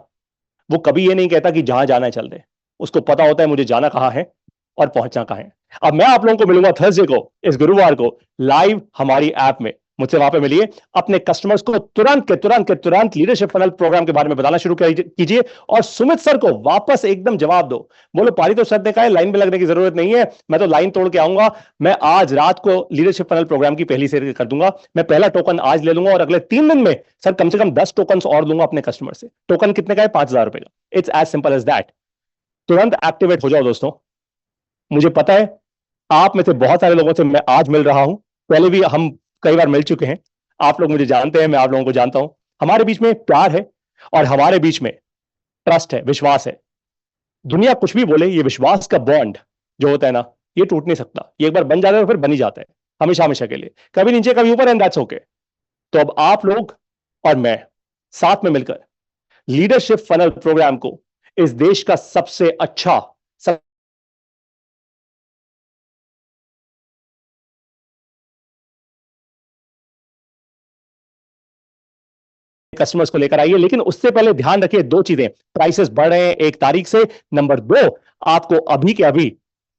वो कभी ये नहीं कहता कि जहां जाना है चल दे। उसको पता होता है मुझे जाना कहां है और पहुंचना कहां है। अब मैं आप लोगों को मिलूंगा थर्सडे को, इस गुरुवार को, लाइव हमारी ऐप में। मुझसे वहां पे मिलिए, अपने कस्टमर्स को तुरंत लीडरशिप फनल प्रोग्राम के बारे में बताना शुरू कीजिए और सुमित सर को वापस एकदम जवाब दो। बोलो पारितोष सर ने कहा है लाइन में लगने की जरूरत नहीं है, मैं तो लाइन तोड़ के आऊंगा। मैं आज रात को लीडरशिप फनल प्रोग्राम की पहली सेल कर दूंगा। मैं पहला टोकन आज ले लूंगा और अगले 3 दिन में सर कम से कम 10 टोकन और दूंगा अपने कस्टमर से। टोकन कितने का है? 5,000 रुपए का। It's as simple as that. तुरंत एक्टिवेट हो जाओ दोस्तों। मुझे पता है आप में से बहुत सारे लोगों से मैं आज मिल रहा हूं, पहले भी हम कई बार मिल चुके हैं। आप लोग मुझे जानते हैं, मैं आप लोगों को जानता हूं। हमारे बीच में प्यार है और हमारे बीच में ट्रस्ट है, विश्वास है। दुनिया कुछ भी बोले, ये विश्वास का बॉन्ड जो होता है ना, ये टूट नहीं सकता। ये एक बार बन जाता है तो फिर बन ही जाता है, हमेशा हमेशा के लिए, कभी नीचे कभी ऊपर, एंड दैट्स ओके। तो अब आप लोग और मैं साथ में मिलकर लीडरशिप फनल प्रोग्राम को इस देश का सबसे अच्छा कस्टमर्स को लेकर आइए। लेकिन उससे पहले ध्यान रखिए 2 चीजें, प्राइसेस बढ़ रहे हैं 1 तारीख से। नंबर 2, आपको अभी के अभी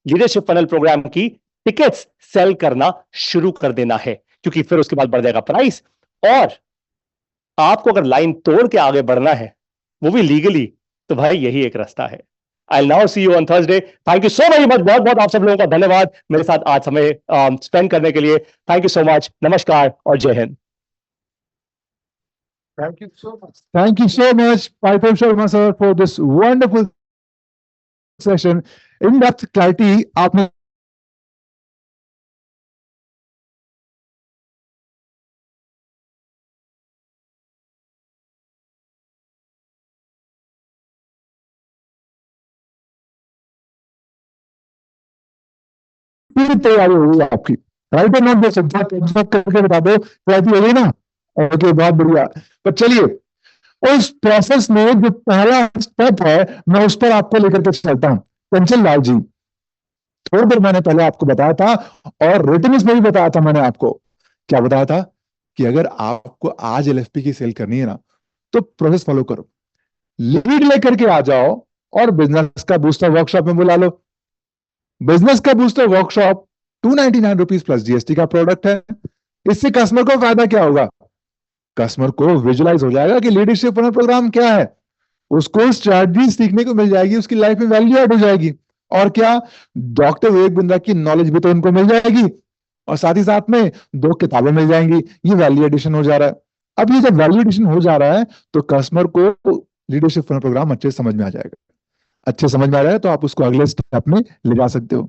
लीडरशिप फनल प्रोग्राम की टिकट्स सेल करना शुरू कर देना है, क्योंकि फिर उसके बाद बढ़ जाएगा प्राइस। और आपको अगर लाइन तोड़ के आगे बढ़ना है, वो भी लीगली, तो भाई यही एक रास्ता है। I now see you on Thursday. Thank you so very much. बहुत बहुत आप सब लोगों का धन्यवाद मेरे साथ आज समय स्पेंड करने के लिए। Thank you so much. नमस्कार और जय Hind. Thank you so much. Thank you so much, Paitham Sharma sir, for this wonderful session. In-depth clarity आपने पूरी तैयारी होगी आपकी। राइट और नॉट दे सकता, करके बता दो, तैयारी होगी ना? ओके, बहुत बढ़िया। पर चलिए, उस प्रोसेस में जो पहला स्टेप है, मैं उस पर आपको लेकर के चलता हूं। कंचन लाल जी, थोड़ी देर मैंने पहले आपको बताया था और रिटर्न्स में भी बताया था मैंने आपको। क्या बताया था? कि अगर आपको आज एलएफपी की सेल करनी है ना, तो प्रोसेस फॉलो करो, लीड लेकर के आ जाओ और बिजनेस का बूस्टर वर्कशॉप में बुला लो। बिजनेस का booster workshop 299 rupees plus GST का प्रोडक्ट है। इससे कस्टमर को फायदा क्या होगा? कस्टमर को विजुलाइज हो जाएगा कि लीडरशिप प्रोग्राम क्या है, उसको स्ट्रैटेजी सीखने को मिल जाएगी, उसकी लाइफ में वैल्यू ऐड हो जाएगी। और क्या, डॉक्टर विवेक बिंद्रा की नॉलेज भी तो उनको मिल जाएगी और साथ ही साथ में 2 किताबें मिल जाएंगी। ये वैल्यू एडिशन हो जा रहा है। अब ये जब वैल्यू एडिशन हो जा रहा है तो कस्टमर को लीडरशिप प्रोग्राम अच्छे समझ में आ जाएगा। अच्छे समझ में आ रहा है तो आप उसको अगले स्टेप में ले जा सकते हो।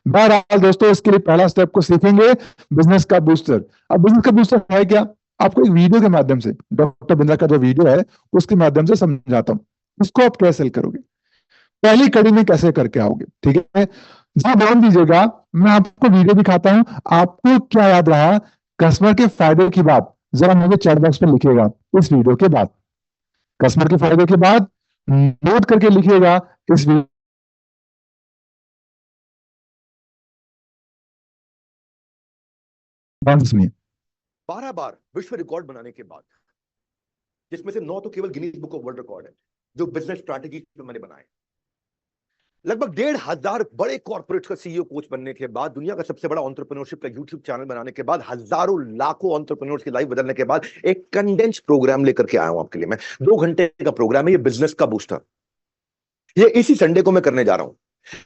बहरहाल दोस्तों, इसके लिए पहला स्टेप को सीखेंगे, बिजनेस का बूस्टर। अब बिजनेस का बूस्टर है क्या? आपको एक वीडियो के माध्यम से, डॉक्टर बिंद्रा का जो वीडियो है उसके माध्यम से समझाता हूं। उसको आप कैसे सेल करोगे, पहली कड़ी में कैसे करके आओगे, ठीक है? जहां ध्यान दीजिएगा, मैं आपको वीडियो दिखाता हूं। आपको क्या याद रहा कस्टमर के फायदे की बात, जरा मुझे चैट बॉक्स में लिखिएगा इस वीडियो के बाद। कस्टमर के फायदे के बाद नोट करके लिखिएगा इस सुनिए। 12 बार विश्व रिकॉर्ड बनाने के बाद, जिसमें से 9 तो केवल Guinness book of world record है, जो बिजनेस स्ट्रैटेजी मैंने बनाए, लगभग 1,500 बड़े कॉर्पोरेट का सीईओ कोच बनने के बाद, दुनिया का सबसे बड़ा एंटरप्रेन्योरशिप का यूट्यूब चैनल बनाने के बाद, हजारों लाखों एंटरप्रेन्योर्स की लाइफ बदलने के बाद, एक कंडेंस प्रोग्राम लेकर के आया हूं आपके लिए मैं। 2 घंटे का प्रोग्राम है ये, बिजनेस का बूस्टर। ये इसी संडे को मैं करने जा रहा हूं।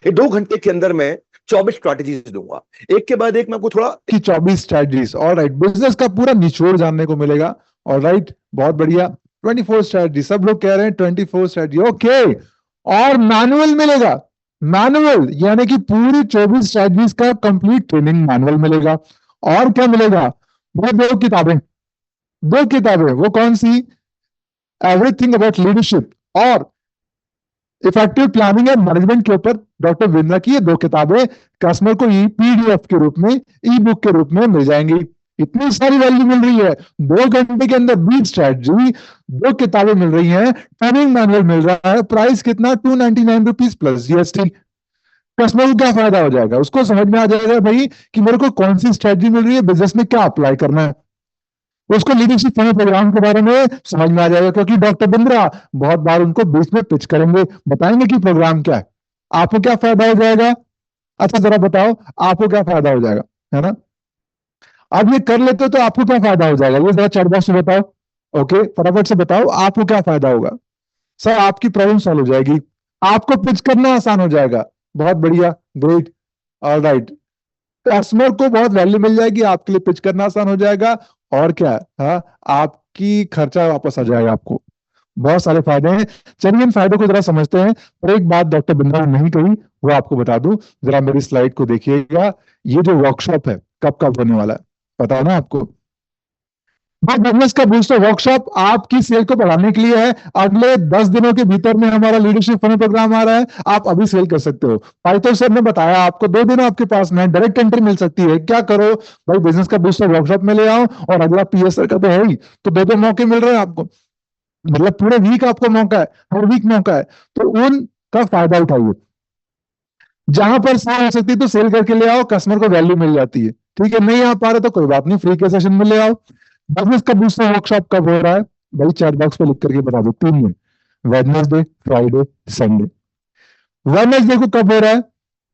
ये 2 घंटे के अंदर मैं 24 स्ट्रैटेजीज दूंगा, एक के बाद एक। मैं आपको थोड़ा की 24 स्ट्रैटेजीज, ऑलराइट, बिजनेस का पूरा निचोड़ जानने को मिलेगा। ऑलराइट, बहुत बढ़िया। 24 स्ट्रैटेजी, सब लोग कह रहे हैं 24 स्ट्रैटेजी, ओके। और मैनुअल मिलेगा, मैनुअल यानी कि पूरी 24 स्ट्रैटेजीज का कंप्लीट ट्रेनिंग मैनुअल मिलेगा। और क्या मिलेगा? वो 2 किताबें, 2 किताबें, वो कौन सी? एवरीथिंग अबाउट लीडरशिप और इफेक्टिव प्लानिंग एंड मैनेजमेंट के ऊपर डॉक्टर बिंद्रा की ये 2 किताबें कस्टमर को ई पीडीएफ के रूप में, ई बुक के रूप में मिल जाएंगी। इतनी सारी वैल्यू मिल रही है 2 घंटे के अंदर। 20 स्ट्रैटेजी, 2 किताबें मिल रही हैं, ट्रेनिंग मैनुअल मिल रहा है। प्राइस कितना? 299 रुपीज प्लस जीएसटी। कस्टमर को क्या फायदा हो जाएगा? उसको समझ में आ जाएगा भाई कि मेरे को कौन सी स्ट्रैटेजी मिल रही है, बिजनेस में क्या अप्लाई करना है। उसको लीडरशिप फॉलो प्रोग्राम के बारे में समझ में आ जाएगा, क्योंकि डॉक्टर बिंद्रा बहुत बार उनको बीच में पिच करेंगे, बताएंगे कि प्रोग्राम क्या है, आपको क्या फायदा हो जाएगा। अच्छा जरा बताओ आपको क्या फायदा हो जाएगा, है ना? अब ये कर लेते हो तो आपको क्या फायदा हो जाएगा, ये जरा चैट बॉक्स में बताओ। ओके, फटाफट से बताओ आपको क्या फायदा होगा। सर आपकी प्रॉब्लम सॉल्व हो जाएगी, आपको पिच करना आसान हो जाएगा। बहुत बढ़िया, ग्रेट, ऑलराइट। कस्टमर को बहुत वैल्यू मिल जाएगी, आपके लिए पिच करना आसान हो जाएगा। और क्या, हाँ, आपकी खर्चा वापस आ जाएगा आपको। बहुत सारे फायदे हैं। चलिए इन फायदों को जरा समझते हैं। पर एक बात डॉक्टर बिंद्रा ने नहीं कही, वो आपको बता दूं। जरा मेरी स्लाइड को देखिएगा। ये जो वर्कशॉप है कब कब होने वाला है पता है ना आपको? बिजनेस का बूस्टर वर्कशॉप आपकी सेल को बढ़ाने के लिए है। अगले 10 दिनों के भीतर में हमारा लीडरशिप फन प्रोग्राम आ रहा है। आप अभी सेल कर सकते हो। पाइथो सर ने बताया आपको 2 दिन आपके पास में डायरेक्ट एंट्री मिल सकती है। क्या करो भाई, बिजनेस का बूस्टर वर्कशॉप में ले आओ, और अगला पीएसआर का तो है ही, तो 2 2 मौके मिल रहे हैं आपको। मतलब पूरे वीक आपको मौका है, हर वीक मौका है, तो उनका फायदा उठाइए। जहां पर सेल हो सकती है तो सेल करके ले आओ, कस्टमर को वैल्यू मिल जाती है। ठीक है, नहीं आ पा रहे तो कोई बात नहीं, फ्री के सेशन में ले आओ। बिजनेस का दूसरा वर्कशॉप कब हो रहा है भाई? चैट बॉक्स पे लिख करके बता दो। 3 दिन, वेडनेसडे, फ्राइडे, संडे। वेडनेसडे को कब हो रहा है?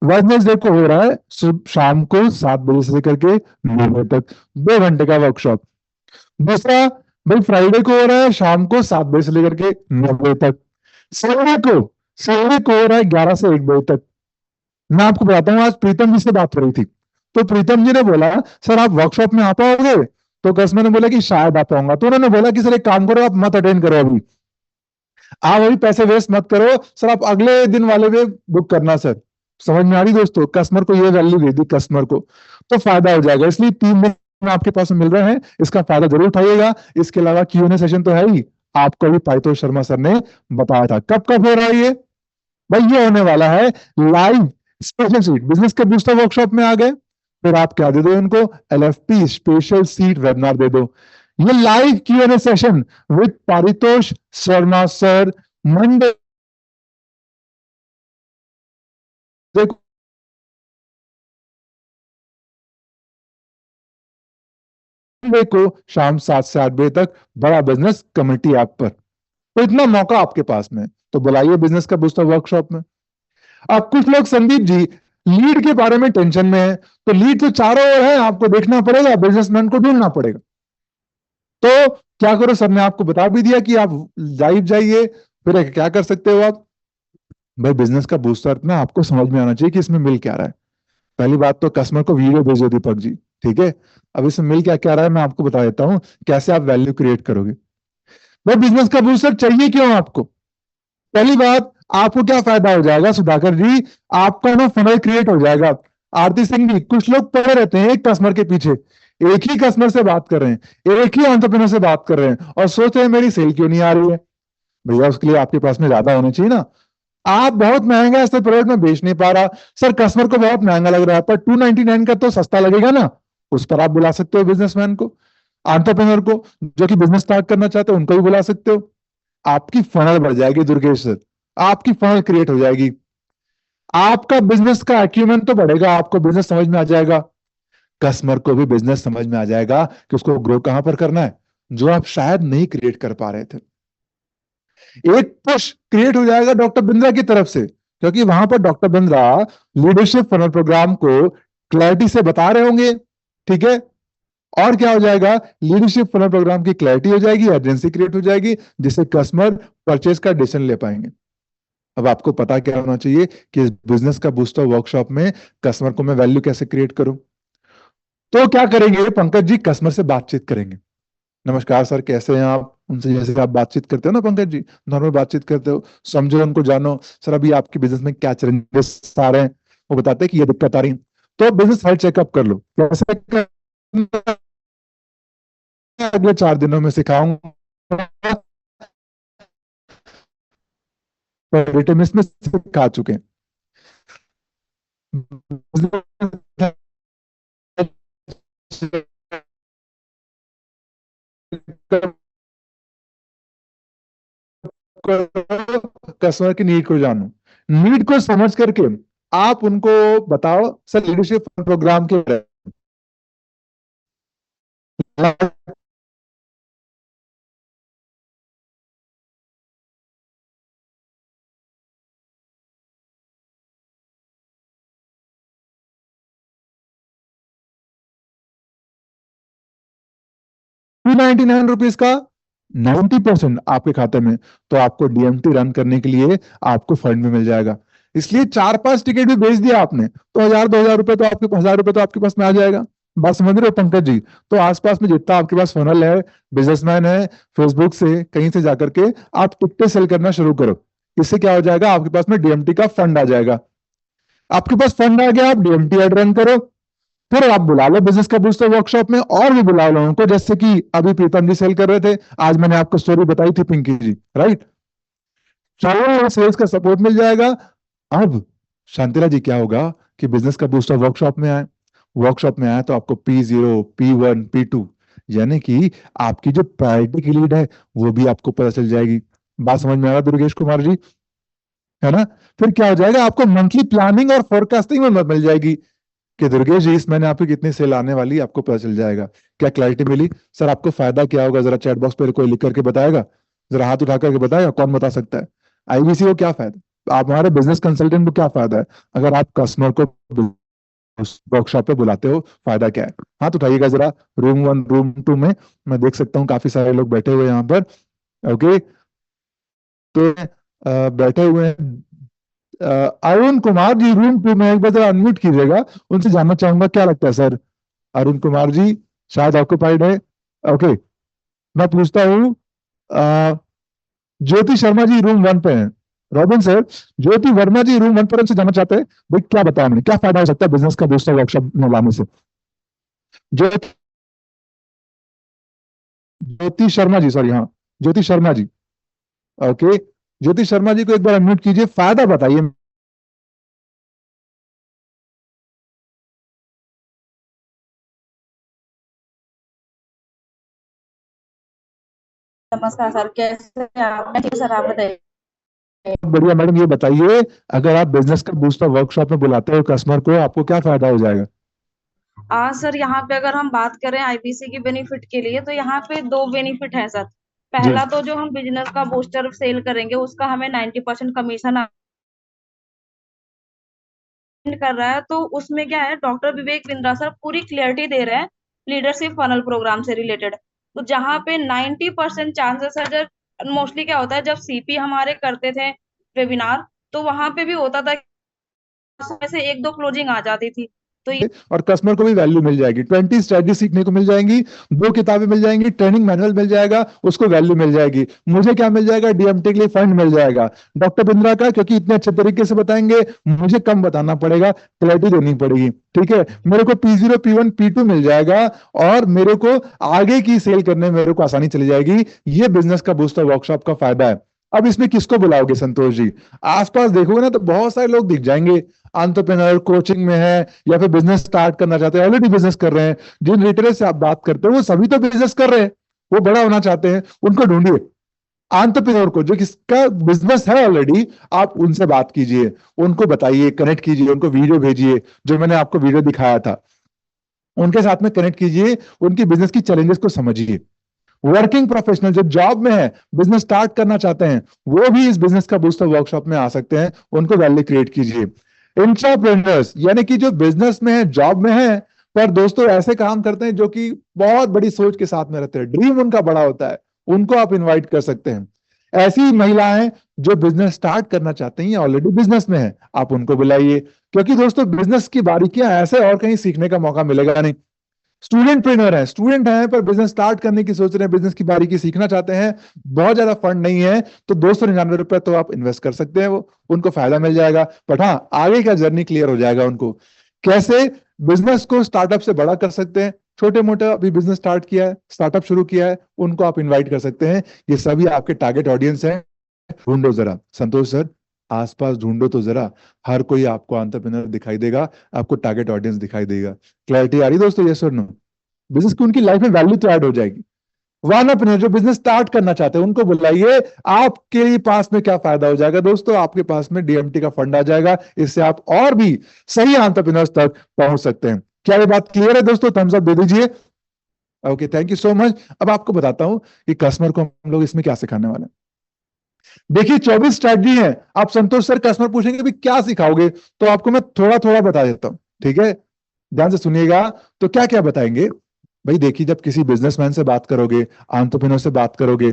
वेडनेसडे को हो रहा है शाम को 7 बजे से लेकर के 9 बजे तक, 2 घंटे का वर्कशॉप। दूसरा भाई फ्राइडे को हो रहा है शाम को 7 बजे से लेकर के 9 बजे तक। संडे को हो रहा है 11 से 1 बजे तक। मैं आपको बताता हूँ, आज प्रीतम जी से बात हो रही थी, तो प्रीतम जी ने बोला सर आप वर्कशॉप में आ पाओगे? तो कस्टमर ने बोला कि शायद आ पाऊंगा। तो उन्होंने बोला कि सर एक काम करो, आप मत अटेंड करो अभी, आप अभी पैसे वेस्ट मत करो सर, आप अगले दिन वाले में बुक करना। सर समझ में आ रही दोस्तों? कस्टमर को ये वैल्यू दे दी कस्टमर को, तो फायदा हो जाएगा। इसलिए 3 दिन आपके पास मिल रहे हैं, इसका फायदा जरूर उठाइएगा। इसके अलावा क्यूएनए सेशन तो है ही, आपको भी पाइथो शर्मा सर ने बताया था। कब कब हो रहा है ये भाई? ये होने वाला है लाइव स्पेशल सीट। बिजनेस के बूस्टर वर्कशॉप में आ गए, फिर आप क्या दे दो उनको? एलएफपी स्पेशल सीट वेबिनार दे दो। ये live Q&A session with Paritosh Sharma sir, Monday को शाम 7 से 8 बजे तक, बड़ा बिजनेस कमेटी ऐप पर। तो इतना मौका आपके पास में, तो बुलाइए बिजनेस का बूस्टर वर्कशॉप में। अब कुछ लोग संदीप जी लीड के बारे में टेंशन में है, तो लीड तो चारों ओर है, आपको देखना पड़ेगा, बिजनेसमैन को ढूंढना पड़ेगा। तो क्या करो, सर ने आपको बता भी दिया कि आप लाइव जाइए। फिर क्या कर सकते हो आप भाई? बिजनेस का बूस्टर में आपको समझ में आना चाहिए कि इसमें मिल क्या रहा है। पहली बात तो कस्टमर को वीडियो भेजो दीपक जी, ठीक है? अब इसमें मिल क्या क्या रहा है मैं आपको बता देता हूं, कैसे आप वैल्यू क्रिएट करोगे। भाई बिजनेस का बूस्टर चाहिए क्यों आपको? पहली बात, आपको क्या फायदा हो जाएगा सुधाकर जी? आपका ना फनल क्रिएट हो जाएगा। आरती सिंह जी, कुछ लोग पड़े रहते हैं एक कस्टमर के पीछे, एक ही कस्टमर से बात कर रहे हैं, एक ही एंटरप्रेन्योर से बात कर रहे हैं, और सोच रहे हैं मेरी सेल क्यों नहीं आ रही है। भैया उसके लिए आपके पास में ज्यादा होना चाहिए ना। आप बहुत महंगा ऐसे प्रोडक्ट में बेच नहीं पा रहा सर, कस्टमर को बहुत महंगा लग रहा है, पर 299 का तो सस्ता लगेगा ना, उस पर आप बुला सकते हो बिजनेसमैन को, एंटरप्रेन्योर को, जो कि बिजनेस स्टार्ट करना चाहते हो, उनको भी बुला सकते हो। आपकी फनल बढ़ जाएगी दुर्गेश सर। आपकी फनल क्रिएट हो जाएगी, आपका बिजनेस का एक्यूमेन तो बढ़ेगा, आपको बिजनेस समझ में आ जाएगा, कस्टमर को भी बिजनेस समझ में आ जाएगा कि उसको ग्रो कहां पर करना है, जो आप शायद नहीं क्रिएट कर पा रहे थे। एक पुश क्रिएट हो जाएगा डॉक्टर बिंद्रा की तरफ से, क्योंकि वहां पर doctor Bindra leadership funnel program को क्लैरिटी से बता रहे होंगे, ठीक है। और क्या हो जाएगा, लीडरशिप फनल प्रोग्राम की क्लैरिटी हो जाएगी, एजेंसी क्रिएट हो जाएगी, जिससे कस्टमर परचेज का डिसीजन ले पाएंगे। अब आपको पता क्या होना चाहिए कि इस बिजनेस का बूस्टर वर्कशॉप में कस्टमर को मैं वैल्यू कैसे क्रिएट करूं। तो क्या करेंगे पंकज जी, कस्टमर से बातचीत करेंगे। नमस्कार सर, कैसे हैं आप, उनसे जैसे आप बातचीत करते हो ना पंकज जी, नॉर्मल बातचीत करते हो, समझो उनको, जानो सर अभी आपके बिजनेस में क्या चैलेंजेस आ रहे हैं, वो बताते हैं कि ये दिक्कत आ रही है। तो बिजनेस हेल्थ चेकअप कर लो, कैसे करना है, अगले 4 दिनों में सिखाऊंगा, विटामिन में सिखा चुके हैं। कस्टमर की नीड को जानो, नीड को समझ करके आप उनको बताओ सर लीडरशिप प्रोग्राम के 299 रुपीज का 90% आपके खाते में, तो आपको डीएमटी रन करने के लिए आपको फंड भी मिल जाएगा। इसलिए 4-5 टिकट भी बेच दिया आपने तो 1000-2000 रुपए तो आपके 1000 रुपए तो आपके पास में आ जाएगा। बात समझ रहे हो पंकज जी। तो आसपास में जितना आपके पास फनल है, बिजनेसमैन है, फेसबुक से कहीं से जाकर के आप टिकटें सेल करना शुरू करो। इससे क्या हो जाएगा, आपके पास में डीएमटी का फंड आ जाएगा। आपके पास फंड आ गया, आप डीएमटी एड रन करो, फिर आप बुला लो बिजनेस का बूस्टर वर्कशॉप में, और भी बुला लो उनको, जैसे कि अभी प्रीतम जी सेल कर रहे थे, आज मैंने आपको स्टोरी बताई थी पिंकी जी, राइट। चलो सेल्स का सपोर्ट मिल जाएगा। अब शांतिला जी क्या होगा कि बिजनेस का बूस्टर वर्कशॉप में आए, वर्कशॉप में आए तो आपको P0, P1, P2 यानी कि आपकी जो प्रायोरिटी की लीड है वो भी आपको पता चल जाएगी। बात समझ में आ रहा दुर्गेश कुमार जी, है ना। फिर क्या हो जाएगा, आपको मंथली प्लानिंग और फोरकास्टिंग में मदद मिल जाएगी कि दुर्गेश जी इस महीने आपकी कितनी सेल आने वाली, आपको पता चल जाएगा। क्या क्लैरिटी मिली सर, आपको फायदा क्या होगा, जरा चैट बॉक्स पे कोई लिख करके बताएगा, जरा हाथ उठा करके बताएगा, कौन बता सकता है। आईबीसी को क्या फायदा, आप हमारे बिजनेस कंसल्टेंट को क्या फायदा है अगर आप कस्टमर को वर्कशॉप पे बुलाते हो, फायदा क्या है। हाथ उठाइएगा जरा, रूम 1 रूम 2 में मैं देख सकता हूँ काफी सारे लोग बैठे हुए यहाँ पर। ओके, तो बैठे हुए हैं अरुण कुमार जी रूम 2 में, एक बार जरा अनम्यूट कीजिएगा, उनसे जानना चाहूंगा क्या लगता है सर। अरुण कुमार जी शायद ऑक्युपाइड है। ओके, मैं पूछता हूँ ज्योति शर्मा जी रूम 1 पे हैं। रॉबिन सर, ज्योति वर्मा जी रूम 1 पर उनसे जानना चाहते हैं भाई क्या बताया मैंने, क्या फायदा हो सकता है बिजनेस का बूस्टर वर्कशॉप में लाने से। ज्योति ज्योति शर्मा जी, सॉरी, हाँ ज्योति शर्मा जी। ओके, ज्योति शर्मा जी को एक बार अनम्यूट कीजिए, फायदा बताइए। नमस्कार सर, कैसे हैं आप? मैं ठीक हूं सर, आप बताइए। बढ़िया मैडम, ये बताइए अगर आप बिजनेस का बूस्टर वर्कशॉप में बुलाते हो कस्टमर को, आपको क्या फायदा हो जाएगा। सर यहाँ पे अगर हम बात करें आईपीसी की बेनिफिट के लिए, तो यहाँ पे दो बेनिफिट है सर। जी पहला तो जो हम बिजनेस का बूस्टर सेल करेंगे उसका हमें 90% कमीशन कर रहा है। तो उसमें क्या है, डॉक्टर विवेक बिंद्रा सर पूरी क्लियरिटी दे रहे हैं लीडरशिप फनल प्रोग्राम से रिलेटेड। तो जहाँ पे 90% चांसेस है, जब मोस्टली क्या होता है जब सीपी हमारे करते थे वेबिनार, तो वहां पे भी होता था कि से एक दो क्लोजिंग आ जाती थी। तो और कस्टमर को भी वैल्यू मिल जाएगी, 20 स्ट्रेटजी सीखने को मिल जाएंगी, 2 किताबें मिल जाएंगी, ट्रेनिंग मैनुअल मिल जाएगा, उसको वैल्यू मिल जाएगी। मुझे क्या मिल जाएगा, डीएमटी के लिए फंड मिल जाएगा डॉक्टर बिंद्रा का, क्योंकि इतने अच्छे तरीके से बताएंगे, मुझे कम बताना पड़ेगा, क्लैरिटी देनी पड़ेगी, ठीक है। मेरे को P0, P1, P2 मिल जाएगा और मेरे को आगे की सेल करने में मेरे को आसानी चली जाएगी। ये बिजनेस का बूस्टर वर्कशॉप का फायदा है। अब इसमें किसको बुलाओगे संतोष जी, आसपास देखोगे ना तो बहुत सारे लोग दिख जाएंगे, एंटरप्रेन्योर कोचिंग में है या फिर बिजनेस स्टार्ट करना चाहते हैं, ऑलरेडी बिजनेस कर रहे हैं। जिन रिटेलर से आप बात करते हो वो सभी तो बिजनेस कर रहे हैं, वो बड़ा होना चाहते हैं, उनको ढूंढिए। एंटरप्रेन्योर को जो किसका बिजनेस है ऑलरेडी, आप उनसे बात कीजिए, उनको बताइए, कनेक्ट कीजिए, उनको वीडियो भेजिए, जो मैंने आपको वीडियो दिखाया था उनके साथ में कनेक्ट कीजिए, उनकी बिजनेस की चैलेंजेस को समझिए। वर्किंग प्रोफेशनल जो जॉब में है, बिजनेस स्टार्ट करना चाहते हैं, वो भी इस बिजनेस का बूस्टर वर्कशॉप में आ सकते हैं, उनको वैल्यू क्रिएट कीजिए। इंट्राप्रेन्योर्स यानी कि जो बिजनेस में है, जॉब में है, पर दोस्तों ऐसे काम करते हैं जो कि बहुत बड़ी सोच के साथ में रहते हैं, ड्रीम उनका बड़ा होता है, उनको आप इनवाइट कर सकते हैं। ऐसी महिलाएं जो बिजनेस स्टार्ट करना चाहते हैं या ऑलरेडी बिजनेस में है, आप उनको बुलाइए, क्योंकि दोस्तों बिजनेस की बारीकियां ऐसे और कहीं सीखने का मौका मिलेगा नहीं। स्टूडेंट ट्रेनर है, स्टूडेंट है पर बिजनेस स्टार्ट करने की सोच रहे हैं, बिजनेस की बारीकी सीखना चाहते हैं, बहुत ज्यादा फंड नहीं है, तो 299 रुपए तो आप इन्वेस्ट कर सकते हैं, वो उनको फायदा मिल जाएगा। बट हाँ, आगे का जर्नी क्लियर हो जाएगा उनको, कैसे बिजनेस को स्टार्टअप से बड़ा कर सकते हैं। छोटे मोटे अभी बिजनेस स्टार्ट किया है, स्टार्टअप शुरू किया है, उनको आप इन्वाइट कर सकते हैं। ये सभी आपके टारगेट ऑडियंस है। ढूंढो जरा, संतोष सर आसपास ढूंढो तो जरा, हर कोई आपको एंटरप्रेन्योर दिखाई देगा, आपको टारगेट ऑडियंस दिखाई देगा। क्लैरिटी आ रही दोस्तों? यस और नो? बिजनेस की उनकी लाइफ में वैल्यू तो ऐड हो जाएगी। वानरप्रेन्योर जो बिजनेस स्टार्ट करना चाहते हैं, उनको बुलाइए, आपके पास में क्या फायदा हो जाएगा दोस्तों, आपके पास में डीएमटी का फंड आ जाएगा, इससे आप और भी सही एंटरप्रेन्योर्स तक पहुंच सकते हैं। क्या ये बात क्लियर है दोस्तों? थम्स अप दे दीजिए। Okay, thank you so much. अब आपको बताता हूं कि कस्टमर को हम लोग इसमें क्या सिखाने वाले हैं। देखिए 24 स्ट्रैटेजी है। आप संतोष सर, कस्टमर पूछेंगे भी क्या सिखाओगे, तो आपको मैं थोड़ा थोड़ा बता देता हूं, ठीक है? ध्यान से सुनिएगा। तो क्या क्या बताएंगे भाई? देखिए, जब किसी बिजनेसमैन से बात करोगे, एंटरप्रेन्योर से बात करोगे,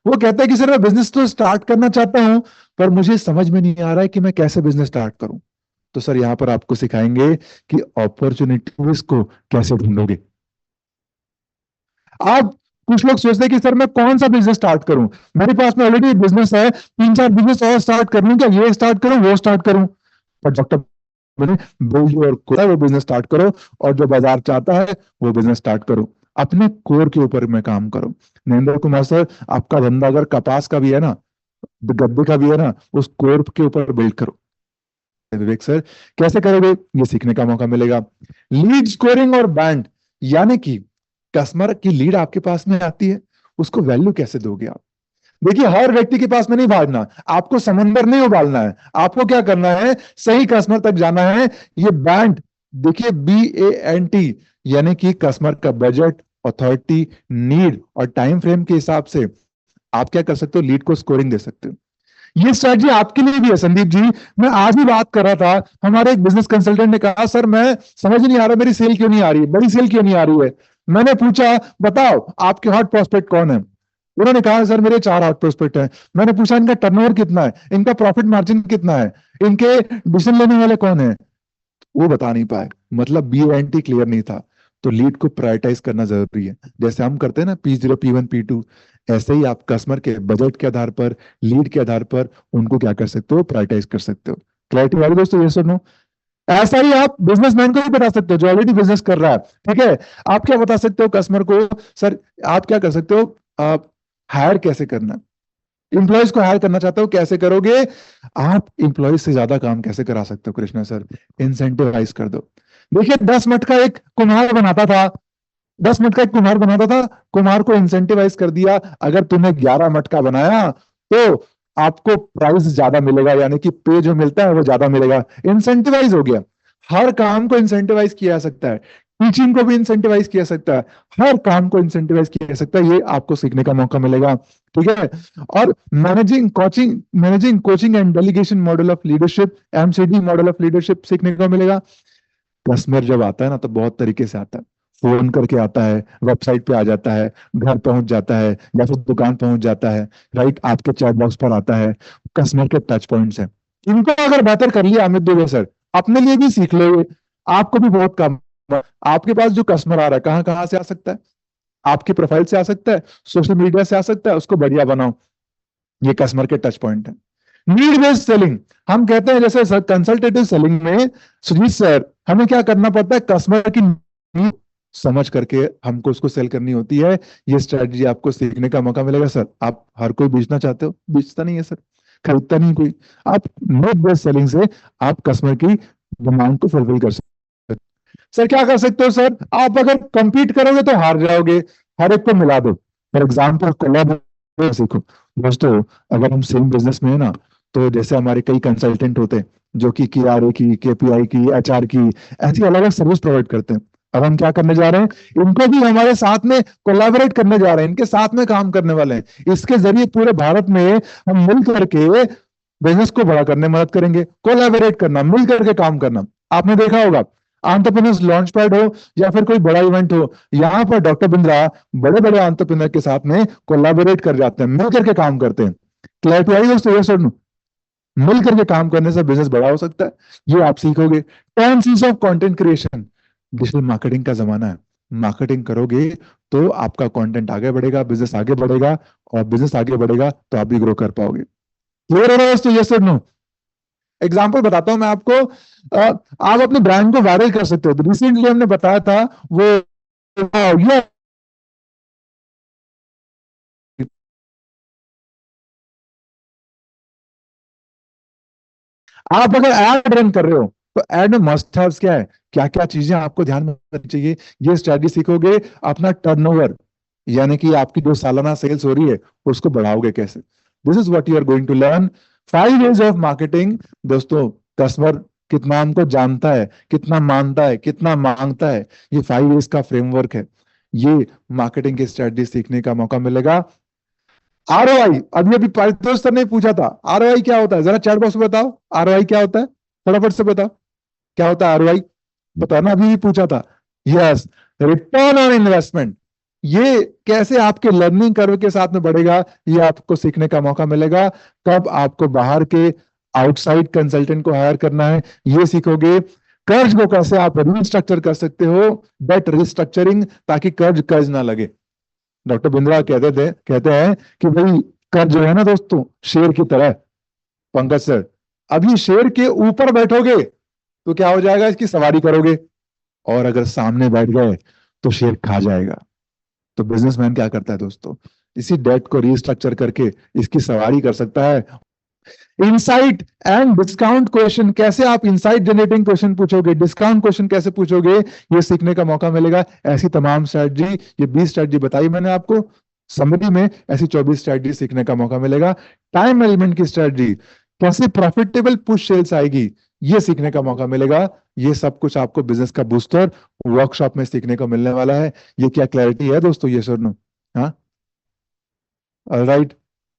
वो कहता है कि सर मैं बिजनेस तो स्टार्ट करना चाहता हूं, पर मुझे समझ में नहीं आ रहा है कि मैं कैसे बिजनेस स्टार्ट करूं। तो सर यहां पर आपको सिखाएंगे कि अपॉर्चुनिटीज को कैसे ढूंढोगे आप। कुछ लोग सोचते हैं कि सर मैं कौन सा बिजनेस स्टार्ट करूं, मेरे पास में ऑलरेडी बिजनेस है, 3-4 बिजनेस और स्टार्ट कर लूं क्या, ये स्टार्ट करूं वो स्टार्ट करूं। पर डॉक्टर बोले बिल्ड योर कोर, वो बिजनेस स्टार्ट करो, और जो बाजार चाहता है वो बिजनेस स्टार्ट करो, अपने कोर के ऊपर में काम करो। नरेंद्र कुमार सर, आपका धंधा अगर कपास का भी है ना, गद्दे का भी है ना, उस कोर के ऊपर बिल्ड करो। विवेक सर, कैसे करोगे? ये सीखने का मौका मिलेगा। लीड स्कोरिंग और बैंड, यानी कि कस्टमर की लीड आपके पास में आती है, उसको वैल्यू कैसे दोगे आप? देखिए, हर व्यक्ति के पास में नहीं भागना, आपको समंदर नहीं उबालना है, आपको क्या करना है, सही कस्टमर तक जाना है। ये बैंड देखिए, BANT, यानी कि कस्टमर का बजट, अथॉरिटी, नीड और टाइम फ्रेम के हिसाब से आप क्या कर सकते हो, लीड को स्कोरिंग दे सकते हो। ये स्ट्रैटेजी आपके लिए भी है संदीप जी। मैं आज भी बात कर रहा था, हमारे एक बिजनेस कंसल्टेंट ने कहा सर मैं समझ नहीं आ रहा, मेरी सेल क्यों नहीं आ रही है, बड़ी सेल क्यों नहीं आ रही है। मैंने पूछा बताओ आपके हॉट प्रोस्पेक्ट कौन है, उन्होंने कहा सर मेरे 4 हॉट प्रोस्पेक्ट हैं। मैंने पूछा इनका टर्नओवर कितना है, इनका प्रॉफिट मार्जिन कितना है, इनके डिसीजन लेने वाले कौन है, वो बता नहीं पाए, मतलब BANT क्लियर नहीं था। तो लीड को प्रायोरिटाइज करना जरूरी है, जैसे हम करते हैं ना P0 P1 P2, ऐसे ही आप कस्टमर के बजट के आधार पर, लीड के आधार पर उनको क्या कर सकते हो, प्रायोरिटाइज कर सकते हो। क्लैरिटी वाली दोस्तों, ये सुनो। ऐसा ही आप बिजनेसमैन को भी बता सकते हो जो ऑलरेडी बिजनेस कर रहा है, ठीक है? आप क्या बता सकते हो कस्टमर को, सर आप क्या कर सकते हो, आप हायर कैसे करना, इंप्लॉयज को हायर करना चाहते हो कैसे करोगे, आप इंप्लॉयज से ज्यादा काम कैसे करा सकते हो कृष्णा सर, इंसेंटिवाइज कर दो। देखिए 10 मट का एक कुम्हार बनाता था, 10 मट का एक कुम्हार बनाता था, कुम्हार को इंसेंटिवाइज कर दिया, अगर तूने 11 मट का बनाया तो आपको प्राइस ज्यादा मिलेगा, यानी कि पे जो मिलता है वो ज्यादा मिलेगा, इंसेंटिवाइज हो गया। हर काम को इंसेंटिवाइज किया जा सकता है, टीचिंग को भी इंसेंटिवाइज किया जा सकता है, हर काम को इंसेंटिवाइज किया जा सकता है, ये आपको सीखने का मौका मिलेगा, ठीक है? और managing coaching and delegation model of leadership, MCD model of leadership सीखने को मिलेगा। कस्टमर जब आता है ना, तो बहुत तरीके से आता है, फोन करके आता है, वेबसाइट पे आ जाता है, घर पहुंच जाता है, या फिर दुकान पहुंच जाता है, राइट, आपके चैट बॉक्स पर आता है। कस्टमर के टच पॉइंट्स हैं, इनको अगर बेहतर कर लिया अमित दुबे सर, अपने लिए भी सीख लो, आपको भी बहुत काम। आपके पास जो कस्टमर आ रहा है कहाँ कहाँ से आ सकता है, आपकी प्रोफाइल से आ सकता है, सोशल मीडिया से आ सकता है, उसको बढ़िया बनाओ, ये कस्टमर के टच पॉइंट है। नीड बेस्ड सेलिंग, हम कहते हैं जैसे कंसल्टेटिव सेलिंग में सुजीत सर, हमें क्या करना पड़ता है, कस्टमर की नीड समझ करके हमको उसको सेल करनी होती है। ये स्ट्रेटजी आपको सीखने का मौका मिलेगा सर। आप हर कोई बेचना चाहते हो, बेचता नहीं है सर, खरीदता नहीं कोई, आप नीड बेस्ड सेलिंग से आप कस्टमर की डिमांड को फुलफिल कर सकते हो। सर क्या कर सकते हो सर, आप अगर कंपीट करोगे तो हार जाओगे, हर एक को मिला दो, फॉर एग्जाम्पल कोलैब सीखो, दोस्तों अगर हम सेम बिजनेस में है ना, तो जैसे हमारे कई कंसल्टेंट होते हैं जो कि KRA की, KPI की, HR की, ऐसी अलग अलग सर्विस प्रोवाइड करते हैं। अब हम क्या करने जा रहे हैं, इनको भी हमारे साथ में कोलैबोरेट करने जा रहे हैं, इनके साथ में काम करने वाले हैं। इसके जरिए पूरे भारत में हम मिल करके बिजनेस को बड़ा करने में मदद करेंगे। कोलैबोरेट करना, मिल करके काम करना। आपने देखा होगा एंटरप्रेन्योर्स लॉन्च पैड हो या फिर कोई बड़ा इवेंट हो, यहाँ पर डॉक्टर बिंद्रा बड़े बड़े एंटरप्रेन्योर के साथ में कोलैबोरेट कर जाते हैं, मिल करके काम करते हैं। क्लैरिटी आई दोस्तों? ये सुन, मिल करके काम करने से बिजनेस बड़ा हो सकता है, ये आप सीखोगे। 10 C's of content creation. Digital marketing का जमाना है, मार्केटिंग करोगे तो आपका कंटेंट आगे बढ़ेगा, बिजनेस आगे बढ़ेगा, और बिजनेस आगे बढ़ेगा तो आप भी ग्रो कर पाओगे। क्लियर हो रहा है दोस्तों? यस और नो? एग्जाम्पल बताता हूं मैं आपको। आप अपने ब्रांड को वायरल कर सकते हो। तो रिसेंटली हमने बताया था वो, ये आप अगर एड रन कर रहे हो तो एड में मस्ट हैव्स क्या है, क्या क्या चीजें आपको ध्यान में रखनी चाहिए, ये स्ट्रेटजी सीखोगे। अपना टर्नओवर, यानी कि आपकी जो सालाना सेल्स हो रही है उसको बढ़ाओगे कैसे। This is what you are going to learn. 5 ways of marketing. दोस्तों कस्टमर कितना हमको जानता है, कितना मानता है, कितना मांगता है, ये 5 ways का फ्रेमवर्क है। ये मार्केटिंग की स्ट्रेटजी सीखने का मौका मिलेगा। ROI, अभी अभी पारितोष सर ने पूछा था ROI क्या होता है, जरा चैट बॉक्स में बताओ ROI क्या होता है, फटाफट से बताओ क्या होता है ROI। बताओ ना, अभी भी पूछा था। Yes, return on investment. ये कैसे आपके लर्निंग कर्व के साथ में बढ़ेगा, ये आपको सीखने का मौका मिलेगा। कब आपको बाहर के आउटसाइड कंसल्टेंट को हायर करना है, ये सीखोगे। कर्ज को कैसे आप रिस्ट्रक्चर कर सकते हो, डेट रिस्ट्रक्चरिंग, ताकि कर्ज कर्ज ना लगे। डॉक्टर बिंद्रा कहते हैं कि भाई कर्ज जो है ना दोस्तों, शेर की तरह। पंकज सर, अभी शेर के ऊपर बैठोगे तो क्या हो जाएगा, इसकी सवारी करोगे, और अगर सामने बैठ गए तो शेर खा जाएगा। तो बिजनेसमैन क्या करता है दोस्तों, इसी डेट को रिस्ट्रक्चर करके इसकी सवारी कर सकता है। इनसाइट एंड डिस्काउंट क्वेश्चन, कैसे आप इनसाइट जनरेटिंग क्वेश्चन पूछोगे, डिस्काउंट क्वेश्चन कैसे पूछोगे, ये सीखने का मौका मिलेगा। ऐसी तमाम स्ट्रेटजी, ये 20 स्ट्रेटजी बताई मैंने आपको, समरी में ऐसी 24 स्ट्रेटजी सीखने का मौका मिलेगा। टाइम मैनेजमेंट की स्ट्रेटजी, कैसे प्रॉफिटेबल पुश सेल्स आएगी, ये सीखने का मौका मिलेगा। ये सब कुछ आपको बिजनेस का बूस्टर वर्कशॉप में सीखने को मिलने वाला है। ये क्या क्लैरिटी है दोस्तों, ये सुनो। हाँ, ऑलराइट,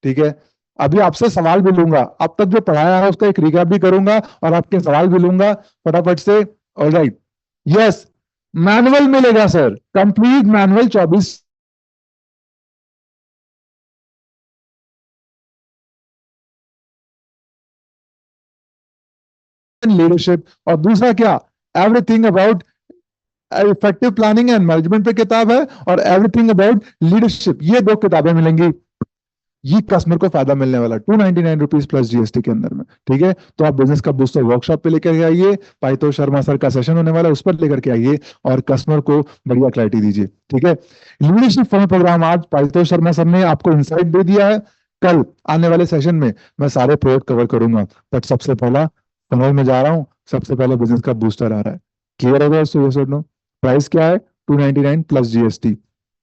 ठीक है। अभी आपसे सवाल भी लूंगा, अब तक जो पढ़ाया है उसका एक रिकैप भी करूंगा और आपके सवाल भी लूंगा फटाफट से। ऑलराइट, यस, मैनुअल मिलेगा सर, कंप्लीट मैनुअल 24। लीडरशिप, और दूसरा क्या, everything about effective planning and management पे किताब है, और एवरीथिंग अबाउट लीडरशिप, ये 2 किताबें मिलेंगी। ये कस्टमर को फायदा मिलने वाला 299 रुपीज प्लस GST के अंदर में, ठीक है। तो आप बिजनेस का बूस्टर वर्कशॉप पे लेकर के आइए, पारितोष शर्मा सर का सेशन होने वाला है, उस पर लेकर के आइए और कस्टमर को बढ़िया क्लैरिटी दीजिए, ठीक है। लीडरशिप फॉर्म प्रोग्राम, आज पारितोष शर्मा सर ने आपको इंसाइट दे दिया है। कल आने वाले सेशन में मैं सारे प्रोडक्ट कवर करूंगा, बट सबसे पहला फनल में जा रहा हूँ, सबसे पहले बिजनेस का बूस्टर आ रहा है। क्लियर होगा? प्राइस क्या है, 299 प्लस GST,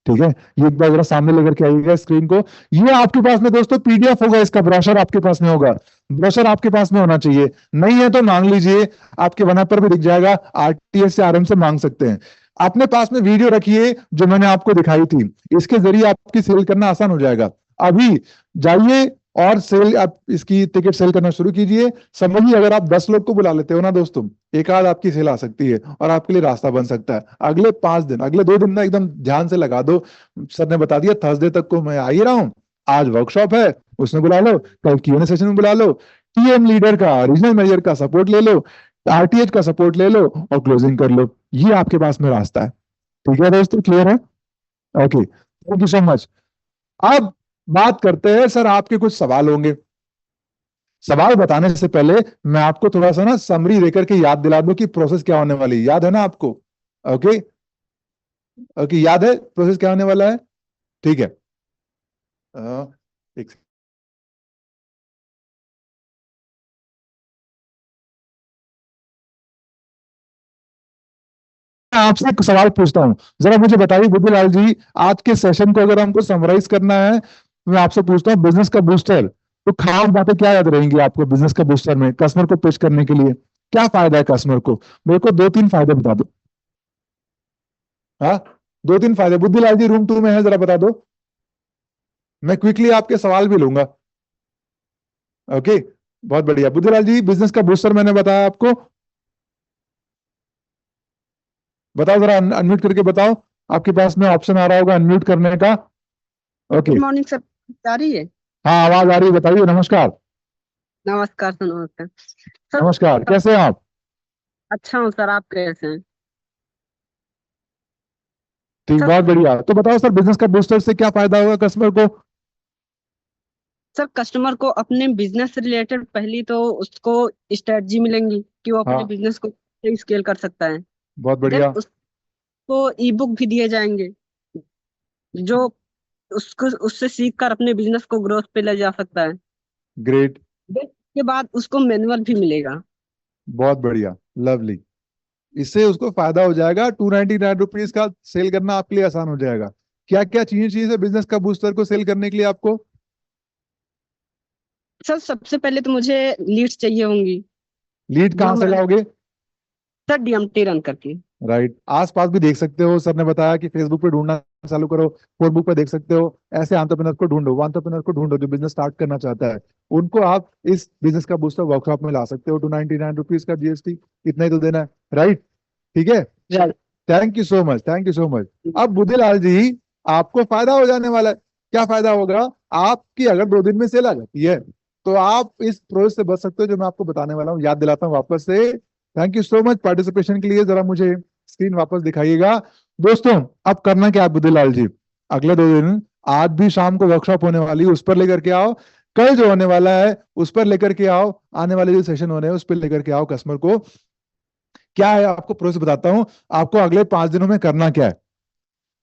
ठीक है। ये एक बार जरा सामने लेकर के आइएगा स्क्रीन को। ये आपके पास में दोस्तों PDF होगा, इसका ब्रोशर आपके पास में होगा, ब्रोशर आपके पास में होना चाहिए। नहीं है तो मांग लीजिए, आपके वन पर भी दिख जाएगा, RTS से RM से मांग सकते हैं। अपने पास में वीडियो रखिए जो मैंने आपको दिखाई थी, इसके जरिए आपकी सेल करना आसान हो जाएगा। अभी जाइए और सेल, आप इसकी टिकट सेल करना शुरू कीजिए। समझिए, अगर आप 10 लोग को बुला लेते हो ना दोस्तों, एक आध आपकी सेल आ सकती है और आपके लिए रास्ता बन सकता है। अगले 5 दिन, अगले 2 दिन ना एकदम ध्यान से लगा दो। सर ने बता दिया थर्सडे तक को मैं आ ही रहा हूँ, आज वर्कशॉप है उसमें बुला लो, कल Q&A सेशन में बुला लो, TM लीडर का, रीजनल मैनेजर का सपोर्ट ले लो, RTH का सपोर्ट ले लो और क्लोजिंग कर लो। ये आपके पास में रास्ता है, ठीक है दोस्तों, क्लियर है? Okay, thank you so much. अब बात करते हैं, सर आपके कुछ सवाल होंगे। सवाल बताने से पहले मैं आपको थोड़ा सा ना समरी देकर के याद दिला दूं कि प्रोसेस क्या होने वाली है। याद है ना आपको? ओके, ओके, याद है प्रोसेस क्या होने वाला है? ठीक है। एक मैं आपसे एक सवाल पूछता हूं, जरा मुझे बताइए बुद्धिलाल जी, आज के सेशन को अगर हमको समराइज करना है, मैं आपसे पूछता हूँ बिजनेस का बूस्टर, तो खास बातें क्या याद रहेंगी आपको बिजनेस का बूस्टर में कस्टमर को पेश करने के लिए? क्या फायदा है कस्टमर को? मेरे को 2-3 फायदे बता दो। हाँ, 2-3 फायदे। बुद्धिलाल जी रूम 2 में है, जरा बता दो। मैं क्विकली आपके सवाल भी लूंगा। ओके, बहुत बढ़िया। बुद्धिलाल जी, बिजनेस का बूस्टर मैंने बताया आपको, बताओ जरा, अनम्यूट करके बताओ। आपके पास में ऑप्शन आ रहा होगा अनम्यूट करने का। ओके, गुड मॉर्निंग सर, आ रही है? हाँ आवाज आ रही है, बताइए। नमस्कार। नमस्कार सर, नमस्कार सर। नमस्कार, कैसे हैं आप? अच्छा हूँ सर, आप कैसे हैं? ठीक, सर बहुत बढ़िया। तो बताओ सर, बिजनेस का बूस्टर से क्या फायदा होगा कस्टमर को? सर कस्टमर को अपने बिजनेस से रिलेटेड पहली तो उसको स्ट्रेटजी मिलेंगी कि वो अपने हाँ, बिजनेस को स्केल कर सकता है। बहुत देन बढ़िया। उसको ई बुक भी दिए जाएंगे जो उसको उससे सीख कर अपने बिजनेस को ग्रोथ पे ले जा सकता है। ग्रेट, देन उसके बाद उसको मैनुअल भी मिलेगा। बहुत बढ़िया, लवली। इससे उसको फायदा हो जाएगा, 299 रुपीज का सेल करना आपके लिए आसान हो जाएगा। क्या क्या चीजें चाहिए बिजनेस का बूस्टर को सेल करने के लिए आपको? सर सबसे पहले तो मुझे लीड्स चाहिए होंगी लीड जो कहाँ से मैं लाओगे? सर डीएमटी रन करके। राइट, आसपास भी देख सकते हो। सर ने बताया कि फेसबुक पे ढूंढना चालू करो, फेसबुक पे देख सकते हो। ऐसे एंटरप्रेन्योर को ढूंढो, वो एंटरप्रेन्योर को ढूंढो जो बिजनेस स्टार्ट करना चाहता है। उनको आप इस बिजनेस का बूस्टर वर्कशॉप में ला सकते हो। 299 रुपीज का जीएसटी, इतना ही तो देना है। राइट, ठीक है। Right. Thank you so much, thank you so much. अब बुद्धिलाल जी, आपको फायदा हो जाने वाला है। क्या फायदा होगा? आपकी अगर 2 दिन में सेल आ जाती है तो आप इस प्रोसेस से बच सकते हो जो मैं आपको बताने वाला हूँ। याद दिलाता हूँ वापस से। Thank you so much participation के लिए। जरा मुझे स्क्रीन वापस दिखाइएगा। दोस्तों, अब करना क्या है बुद्धिलाल जी? अगले 2 दिन, आज भी शाम को वर्कशॉप होने वाली है, उस पर लेकर के आओ। कल जो होने वाला है उस पर लेकर के आओ। आने वाले जो सेशन होने हैं उस पर लेकर के आओ कस्टमर को। क्या है आपको प्रोसेस बताता हूं। आपको अगले 5 दिनों में करना क्या है,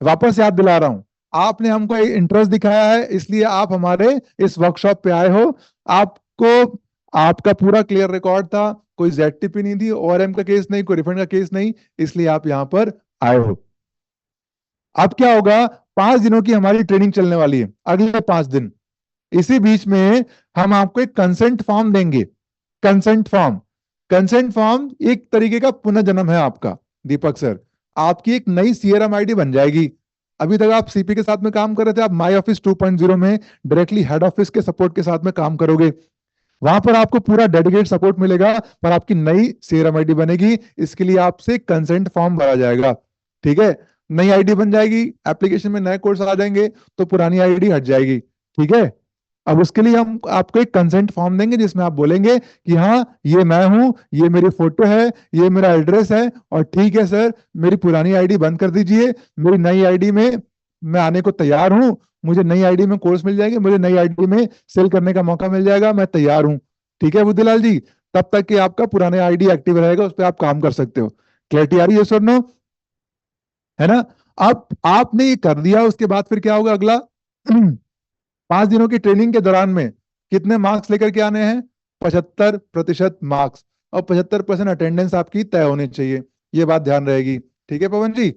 वापस याद दिला रहा हूं। आपने हमको इंटरेस्ट दिखाया है, इसलिए आप हमारे इस वर्कशॉप पे आए हो। आपको आपका पूरा क्लियर रिकॉर्ड था, कोई जेडटीपी नहीं थी, ओआरएम का केस नहीं, कोई रिफंड का केस नहीं, इसलिए आप यहां पर आए हो। अब क्या होगा? 5 दिनों की हमारी ट्रेनिंग चलने वाली है, अगले 5 दिन। इसी बीच में हम आपको एक कंसेंट फॉर्म देंगे। कंसेंट फॉर्म, कंसेंट फॉर्म एक तरीके का पुनर्जन्म है आपका दीपक सर। आपकी एक नई सीआरएम आईडी बन जाएगी। अभी तक आप सीपी के साथ में काम कर रहे थे, आप माई ऑफिस 2.0 में डायरेक्टली हेड ऑफिस के सपोर्ट के साथ में काम करोगे। वहां पर आपको पूरा डेडिकेट सपोर्ट मिलेगा, पर आपकी नई सीआरएम आईडी बनेगी। इसके लिए आपसे कंसेंट फॉर्म भरा जाएगा। ठीक है, नई आईडी बन जाएगी, एप्लीकेशन में नए कोर्स आ जाएंगे तो पुरानी आईडी हट जाएगी। ठीक है, अब उसके लिए हम आपको एक कंसेंट फॉर्म देंगे जिसमें आप बोलेंगे कि हाँ ये मैं हूं, ये मेरी फोटो है, ये मेरा एड्रेस है, और ठीक है सर मेरी पुरानी आईडी बंद कर दीजिए, मेरी नई आईडी में मैं आने को तैयार हूं। मुझे नई आईडी में कोर्स मिल जाएंगे, मुझे नई आईडी में सेल करने का मौका मिल जाएगा, मैं तैयार हूं। ठीक है बुद्धिलाल जी, तब तक कि आपका पुराना आईडी एक्टिव रहेगा, उस पर आप काम कर सकते हो। क्लैरिटी आ रही है सर? नो, है ना? अब आपने ये कर दिया, उसके बाद फिर क्या होगा अगला? 5 दिनों की ट्रेनिंग के दौरान में कितने मार्क्स लेकर के आने हैं? 75% मार्क्स, और 75% अटेंडेंस आपकी तय होनी चाहिए। ये बात ध्यान रहेगी। ठीक है पवन जी,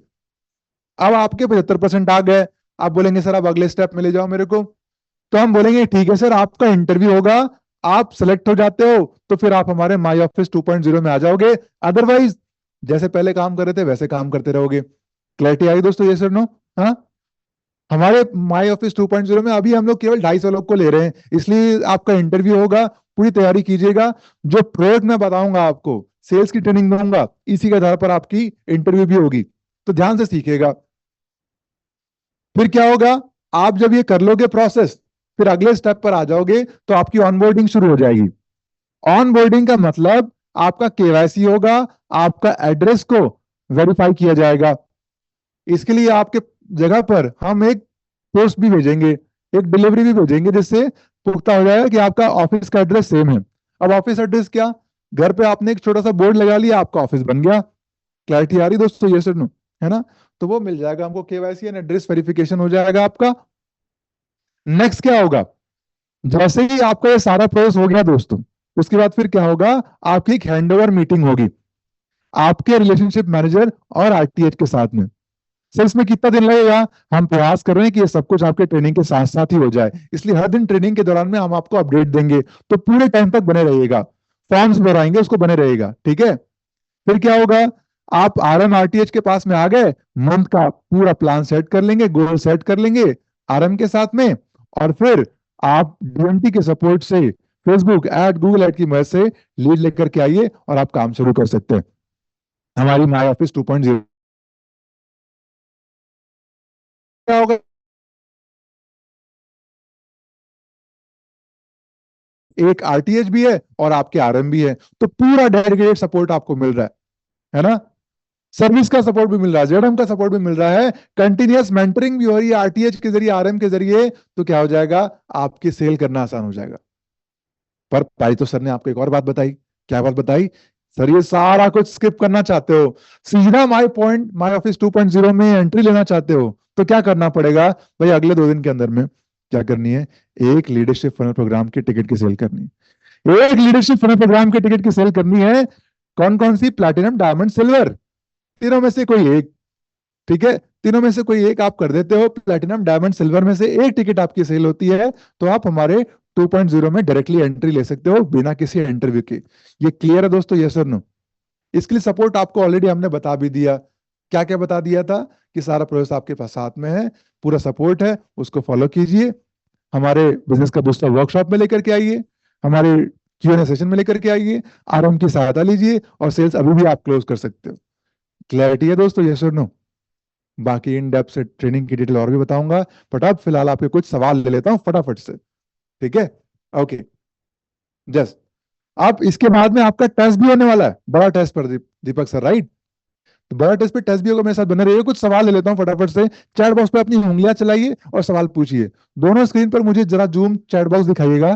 अब आपके 75% आ गए। आप बोलेंगे सर अब अगले स्टेप में ले जाओ मेरे को। तो हम बोलेंगे ठीक है सर, आपका इंटरव्यू होगा, आप सेलेक्ट हो जाते हो तो फिर आप हमारे माई ऑफिस 2.0 में आ जाओगे। अदरवाइज जैसे पहले काम कर रहे थे वैसे काम करते रहोगे। क्लैरिटी आई दोस्तों? ये सर नो? हाँ, हमारे माई ऑफिस 2.0 में अभी हम लोग केवल 250 लोग को ले रहे हैं, इसलिए आपका इंटरव्यू होगा, पूरी तैयारी कीजिएगा। जो प्रोडक्ट मैं बताऊंगा आपको, सेल्स की ट्रेनिंग दूंगा, इसी के आधार पर आपकी इंटरव्यू भी होगी, तो ध्यान से सीखिएगा। फिर क्या होगा? आप जब ये कर लोगे प्रोसेस, फिर अगले स्टेप पर आ जाओगे तो आपकी ऑनबोर्डिंग शुरू हो जाएगी। ऑनबोर्डिंग का मतलब आपका केवाईसी होगा, आपका एड्रेस को वेरीफाई किया जाएगा। इसके लिए आपके जगह पर हम एक पोस्ट भी भेजेंगे, एक डिलीवरी भी भेजेंगे, जिससे पुख्ता हो जाएगा कि आपका ऑफिस का एड्रेस सेम है। अब ऑफिस एड्रेस क्या? घर पे आपने एक छोटा सा बोर्ड लगा लिया, आपका ऑफिस बन गया। क्लैरिटी आ रही दोस्तों? ये सुनो, है ना? तो वो मिल जाएगा हमको, केवाईसी एंड एड्रेस वेरिफिकेशन हो जाएगा आपका। नेक्स्ट क्या होगा? जैसे ही आपका ये सारा प्रोसेस हो गया दोस्तों, उसके बाद फिर क्या होगा? आपकी एक हैंडओवर मीटिंग होगी आपके रिलेशनशिप मैनेजर और आरटीएच के साथ में। सेल्स में कितना दिन लगेगा? हम प्रयास कर रहे हैं कि ये सब कुछ आपके ट्रेनिंग के साथ साथ ही हो जाए, इसलिए हर दिन ट्रेनिंग के दौरान में हम आपको अपडेट देंगे, तो पूरे टाइम तक बने रहिएगा, फॉर्म्स भराएंगे उसको बने रहेगा, ठीक है। फिर क्या होगा, आप आरएम आरटीएच के पास में आ गए, मंथ का पूरा प्लान सेट कर लेंगे, गोल सेट कर लेंगे आरएम के साथ में, और फिर आप डीएमटी के सपोर्ट से फेसबुक एड, गूगल एड की मदद से लीड लेकर के आइए और आप काम शुरू कर सकते हैं। हमारी माई ऑफिस 2.0 क्या होगा, एक आरटीएच भी है और आपके आरएम भी है, तो पूरा डेडिकेटेड सपोर्ट आपको मिल रहा है ना, सर्विस का सपोर्ट भी मिल रहा है, जेडएम का सपोर्ट भी मिल रहा है, कंटिन्यूअस मेंटरिंग भी हो रही है आरटीएच के जरिए, आरएम के जरिए, तो क्या हो जाएगा, आपकी सेल करना आसान हो जाएगा। पर पारितो सर ने आपको एक और बात बताई, क्या बात बताई? सर ये सारा कुछ स्किप करना चाहते हो, सीधा माई ऑफिस 2.0 में एंट्री लेना चाहते हो, तो क्या करना पड़ेगा भाई? अगले 2 दिन के अंदर में क्या करनी है, एक लीडरशिप फनल प्रोग्राम की टिकट की सेल करनी है, एक लीडरशिप फनल प्रोग्राम की टिकट की सेल करनी है। कौन कौन सी? प्लैटिनम, डायमंड, सिल्वर, तीनों में से कोई एक, ठीक है, तीनों में से कोई एक आप कर देते हो, प्लैटिनम, डायमंड, सिल्वर में से एक टिकट आपकी सेल होती है, तो आप हमारे 2.0 में डायरेक्टली एंट्री ले सकते हो बिना किसी इंटरव्यू के। ये क्लियर है दोस्तों, यस और नो? इसके लिए सपोर्ट आपको ऑलरेडी हमने बता भी दिया, क्या क्या बता दिया था कि सारा प्रोसेस आपके पास साथ में है, पूरा सपोर्ट है, उसको फॉलो कीजिए, हमारे बिजनेस का बूस्टर वर्कशॉप में लेकर के आइए, हमारे क्यूएनए सेशन में लेकर के आइए, आरएम की सहायता लीजिए और सेल्स अभी भी आप क्लोज कर सकते हो। क्लैरिटी है दोस्तों, यस और नो? बाकी इन डेप्थ से ट्रेनिंग की डिटेल और भी बताऊंगा, बट अब फिलहाल आपके कुछ सवाल ले लेता हूं फटाफट से, ठीक है? ओके, जस्ट अब इसके बाद में आपका टेस्ट भी होने वाला है, बड़ा टेस्ट पर दीपक सर, राइट? तो बड़ा टेस्ट पे टेस्ट भी होगा, मेरे साथ बने रहिए। कुछ सवाल ले लेता हूं फटाफट से, चैट बॉक्स पे अपनी उंगलियां चलाइए और सवाल पूछिए, दोनों स्क्रीन पर मुझे जरा जूम चैट बॉक्स दिखाइएगा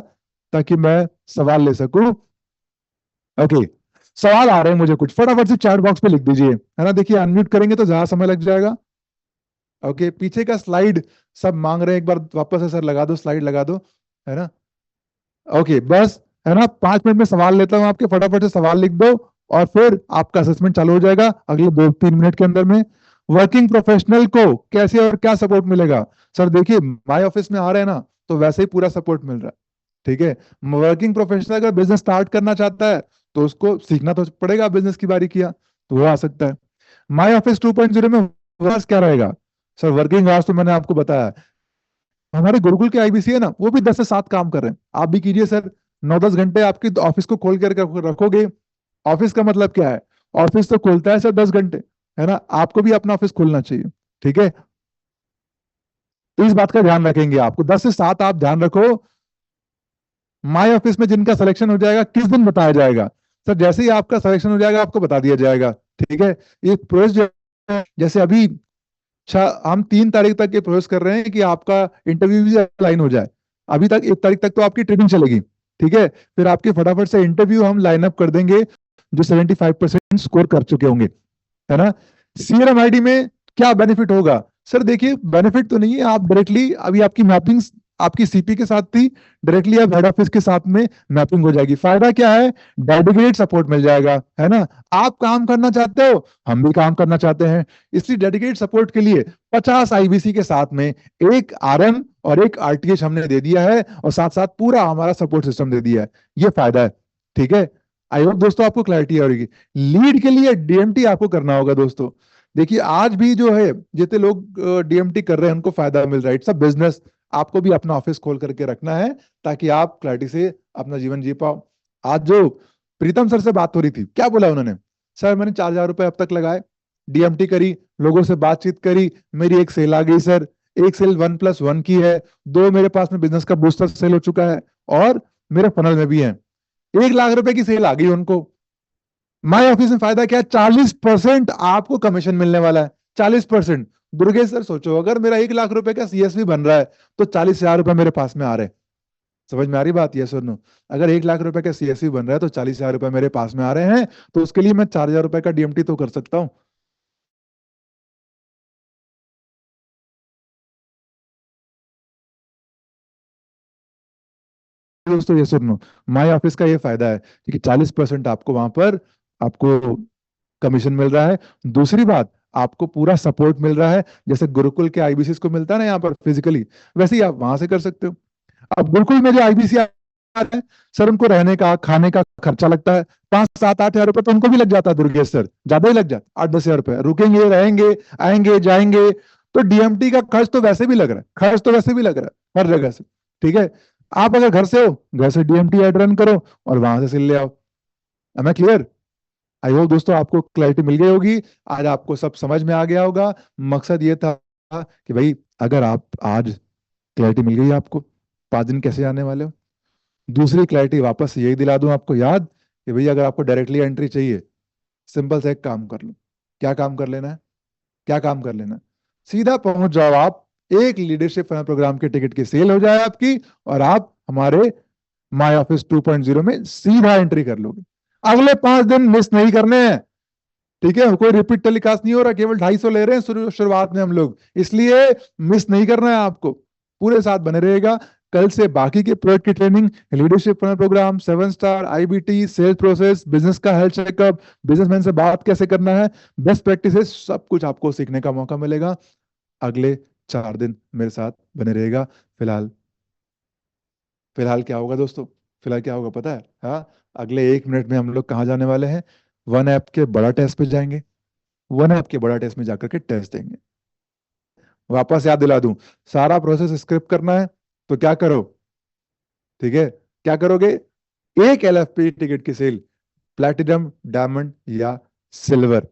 ताकि मैं सवाल ले सकूं। ओके, सवाल आ रहे हैं मुझे कुछ, फटाफट से चैट बॉक्स पे लिख दीजिए, है ना? देखिए अनम्यूट करेंगे तो ज्यादा समय लग जाएगा। ओके, पीछे का स्लाइड सब मांग रहे हैं, एक बार वापस से सर लगा दो, स्लाइड लगा दो, है ना? ओके, बस, है ना? 5 मिनट में सवाल लेता हूं आपके, फटाफट से सवाल लिख दो और फिर आपका असेसमेंट चालू हो जाएगा अगले 2-3 मिनट के अंदर में। वर्किंग प्रोफेशनल को कैसे और क्या सपोर्ट मिलेगा? सर देखिए, माई ऑफिस में आ रहे हैं ना, तो वैसे ही पूरा सपोर्ट मिल रहा है, ठीक है। वर्किंग प्रोफेशनल अगर बिजनेस स्टार्ट करना चाहता है तो उसको सीखना तो पड़ेगा, बिजनेस की बारी किया तो वो आ सकता है। माई ऑफिस 2.0 में वर्स क्या रहेगा? सर वर्किंग आवर्स तो मैंने आपको बताया, हमारे गुरुकुल के आईबीसी है ना, वो भी 10 से 7 काम कर रहे हैं, आप भी कीजिए सर। 9-10 घंटे आपकी ऑफिस को खोल कर रखोगे, ऑफिस का मतलब क्या है? ऑफिस तो खोलता है सर 10 घंटे, है ना? आपको भी अपना ऑफिस खोलना चाहिए, ठीक है? तो इस बात का ध्यान रखेंगे, आपको 10 से 7 आप ध्यान रखो। माई ऑफिस में जिनका सिलेक्शन हो जाएगा किस दिन बताया जाएगा? सर जैसे ही आपका सिलेक्शन हो जाएगा आपको बता दिया जाएगा, ठीक है। ये प्रोसेस जो है, जैसे अभी हम 3 तारीख तक ये प्रोसेस कर रहे हैं कि आपका इंटरव्यू भी लाइन हो जाए, अभी तक 1 तारीख तक तो आपकी ट्रेनिंग चलेगी, ठीक है। फिर आपके फटाफट से इंटरव्यू हम लाइन अप कर देंगे जो 75% स्कोर कर चुके होंगे, है ना? सीआरएम आईडी में क्या बेनिफिट होगा? सर देखिए, बेनिफिट तो नहीं है, आप डायरेक्टली अभी आपकी मैपिंग आपकी सीपी के साथ थी, डायरेक्टली अब हेड ऑफिस के साथ में मैपिंग हो जाएगी। फायदा क्या है? डेडिकेटेड सपोर्ट मिल जाएगा, है ना? आप काम करना चाहते हो, हम भी काम करना चाहते हैं, इसलिए डेडिकेटेड सपोर्ट के लिए 50 आईबीसी के साथ में एक आरएम और एक आरटीएच हमने दे दिया है और साथ साथ पूरा हमारा सपोर्ट सिस्टम दे दिया है, ये फायदा है, ठीक है। आई होप दोस्तों आपको क्लैरिटी होगी। लीड के लिए डीएमटी आपको करना होगा दोस्तों। देखिए आज भी जो है जितने लोग डीएमटी कर रहे हैं उनको फायदा मिल रहा है, इट्स अ बिजनेस, आपको भी अपना ऑफिस खोल करके रखना है ताकि आप क्लैरिटी से अपना जीवन जी पाओ। आज जो प्रीतम सर से बात हो रही थी, क्या बोला उन्होंने? सर मैंने 4,000 रुपए अब तक लगाए, डीएमटी करी, लोगों से बातचीत करी, मेरी एक सेल आ गई सर, एक सेल 1+1 की है, 2 मेरे पास में बिजनेस का बूस्टर सेल हो चुका है और मेरे फनल में भी है, 1 लाख रुपए की सेल आ गई उनको। माई ऑफिस में फायदा क्या है? 40% आपको कमीशन मिलने वाला है, 40%। दुर्गेश सर सोचो, अगर मेरा 1 लाख रुपए का सीएसवी बन रहा है तो 40,000 रुपए मेरे पास में आ रहे हैं, समझ में आ रही बात? ये सुनो, अगर 1 लाख रुपए का सीएसवी बन रहा है तो 40,000 रुपए मेरे पास में आ रहे हैं, तो उसके लिए मैं 4,000 रुपए का डीएमटी तो कर सकता हूं। दोस्तों ये सुनो, माई ऑफिस का ये फायदा है कि 40% आपको वहां पर आपको कमीशन मिल रहा है। दूसरी बात, आपको पूरा सपोर्ट मिल रहा है, जैसे गुरुकुल के आईबीसी को मिलता है ना यहाँ पर फिजिकली, वैसे ही आप वहां से कर सकते हो। अब गुरुकुल में जो आईबीसी आते हैं सर, उनको रहने का खाने का खर्चा लगता है 5-7-8 हजार रुपए, तो उनको भी लग जाता है दुर्गेश सर, ज्यादा ही लग जाता है 8-10 हजार रुपए, रुकेंगे रहेंगे आएंगे जाएंगे, तो डीएमटी का खर्च तो वैसे भी लग रहा है, खर्च तो वैसे भी लग रहा है हर जगह से। ठीक है, आप अगर घर से हो, घर से डीएमटी एड रन करो और वहां से सिल ले आओ। Am I clear? I hope दोस्तों आपको क्लैरिटी मिल गई होगी, आज आपको सब समझ में आ गया होगा। मकसद ये था कि भाई अगर आप आज क्लैरिटी मिल गई आपको 5 दिन कैसे जाने वाले हो। दूसरी क्लैरिटी वापस से यही दिला दूं आपको याद कि भैया अगर आपको डायरेक्टली एंट्री चाहिए, सिंपल से एक काम कर लो। क्या काम कर लेना है? क्या काम कर लेना है? सीधा पहुंच जाओ आप, एक लीडरशिप प्रोग्राम के टिकट की सेल हो जाए आपकी, और आप हमारे माई ऑफिस 2.0 में सीधा एंट्री कर लोगे। अगले 5 दिन मिस नहीं करने हैं, ठीक है? कोई रिपीट टेलीकास्ट नहीं हो रहा, केवल 250 ले रहे हैं शुरुआत में हम लोग, इसलिए मिस नहीं करना है आपको, पूरे साथ बने रहेगा। कल से बाकी के प्रोजेक्ट की training, leadership program, 7 star, IBT, sales process, business का हेल्थ चेकअप, बिजनेसमैन से बात कैसे करना है, बेस्ट प्रैक्टिसेस, सब कुछ आपको सीखने का मौका मिलेगा। अगले 4 दिन मेरे साथ बने रहेगा। फिलहाल फिलहाल क्या होगा दोस्तों? फिलहाल क्या होगा पता है? हाँ, अगले 1 मिनट में हम लोग कहाँ जाने वाले हैं? वन ऐप के बड़ा टेस्ट पे जाएंगे। वन ऐप के बड़ा टेस्ट में जाकर के टेस्ट देंगे। वापस याद दिला दूं, सारा प्रोसेस स्क्रिप्ट करना है तो क्या करो, ठीक है? क्या करोगे? एक एलएफपी टिकट की सेल, प्लैटिनम, डायमंड या सिल्वर,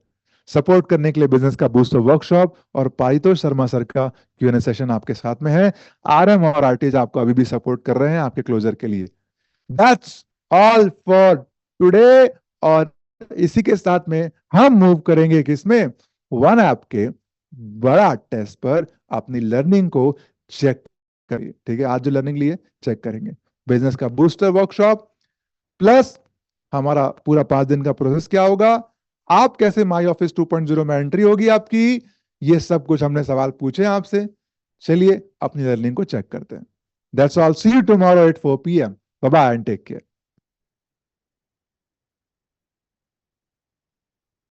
सपोर्ट करने के लिए बिजनेस का बूस्टर वर्कशॉप और पारितोष शर्मा सर का क्यूएनए सेशन आपके साथ में है। आरएम और आरटीज आपको अभी भी सपोर्ट कर रहे हैं आपके क्लोजर के लिए। That's all for today. और इसी के साथ में हम मूव करेंगे किसमें? वन ऐप के बड़ा टेस्ट पर अपनी लर्निंग को चेक करिए। ठीक है, आज जो लर्निंग ली है चेक करेंगे। बिजनेस का बूस्टर वर्कशॉप प्लस हमारा पूरा 5 दिन का प्रोसेस क्या होगा, आप कैसे माई ऑफिस 2.0 में एंट्री होगी आपकी, ये सब कुछ हमने सवाल पूछे आपसे। चलिए अपनी लर्निंग को चेक करते हैं। That's all, see you tomorrow at 4 PM। Bye bye and take care.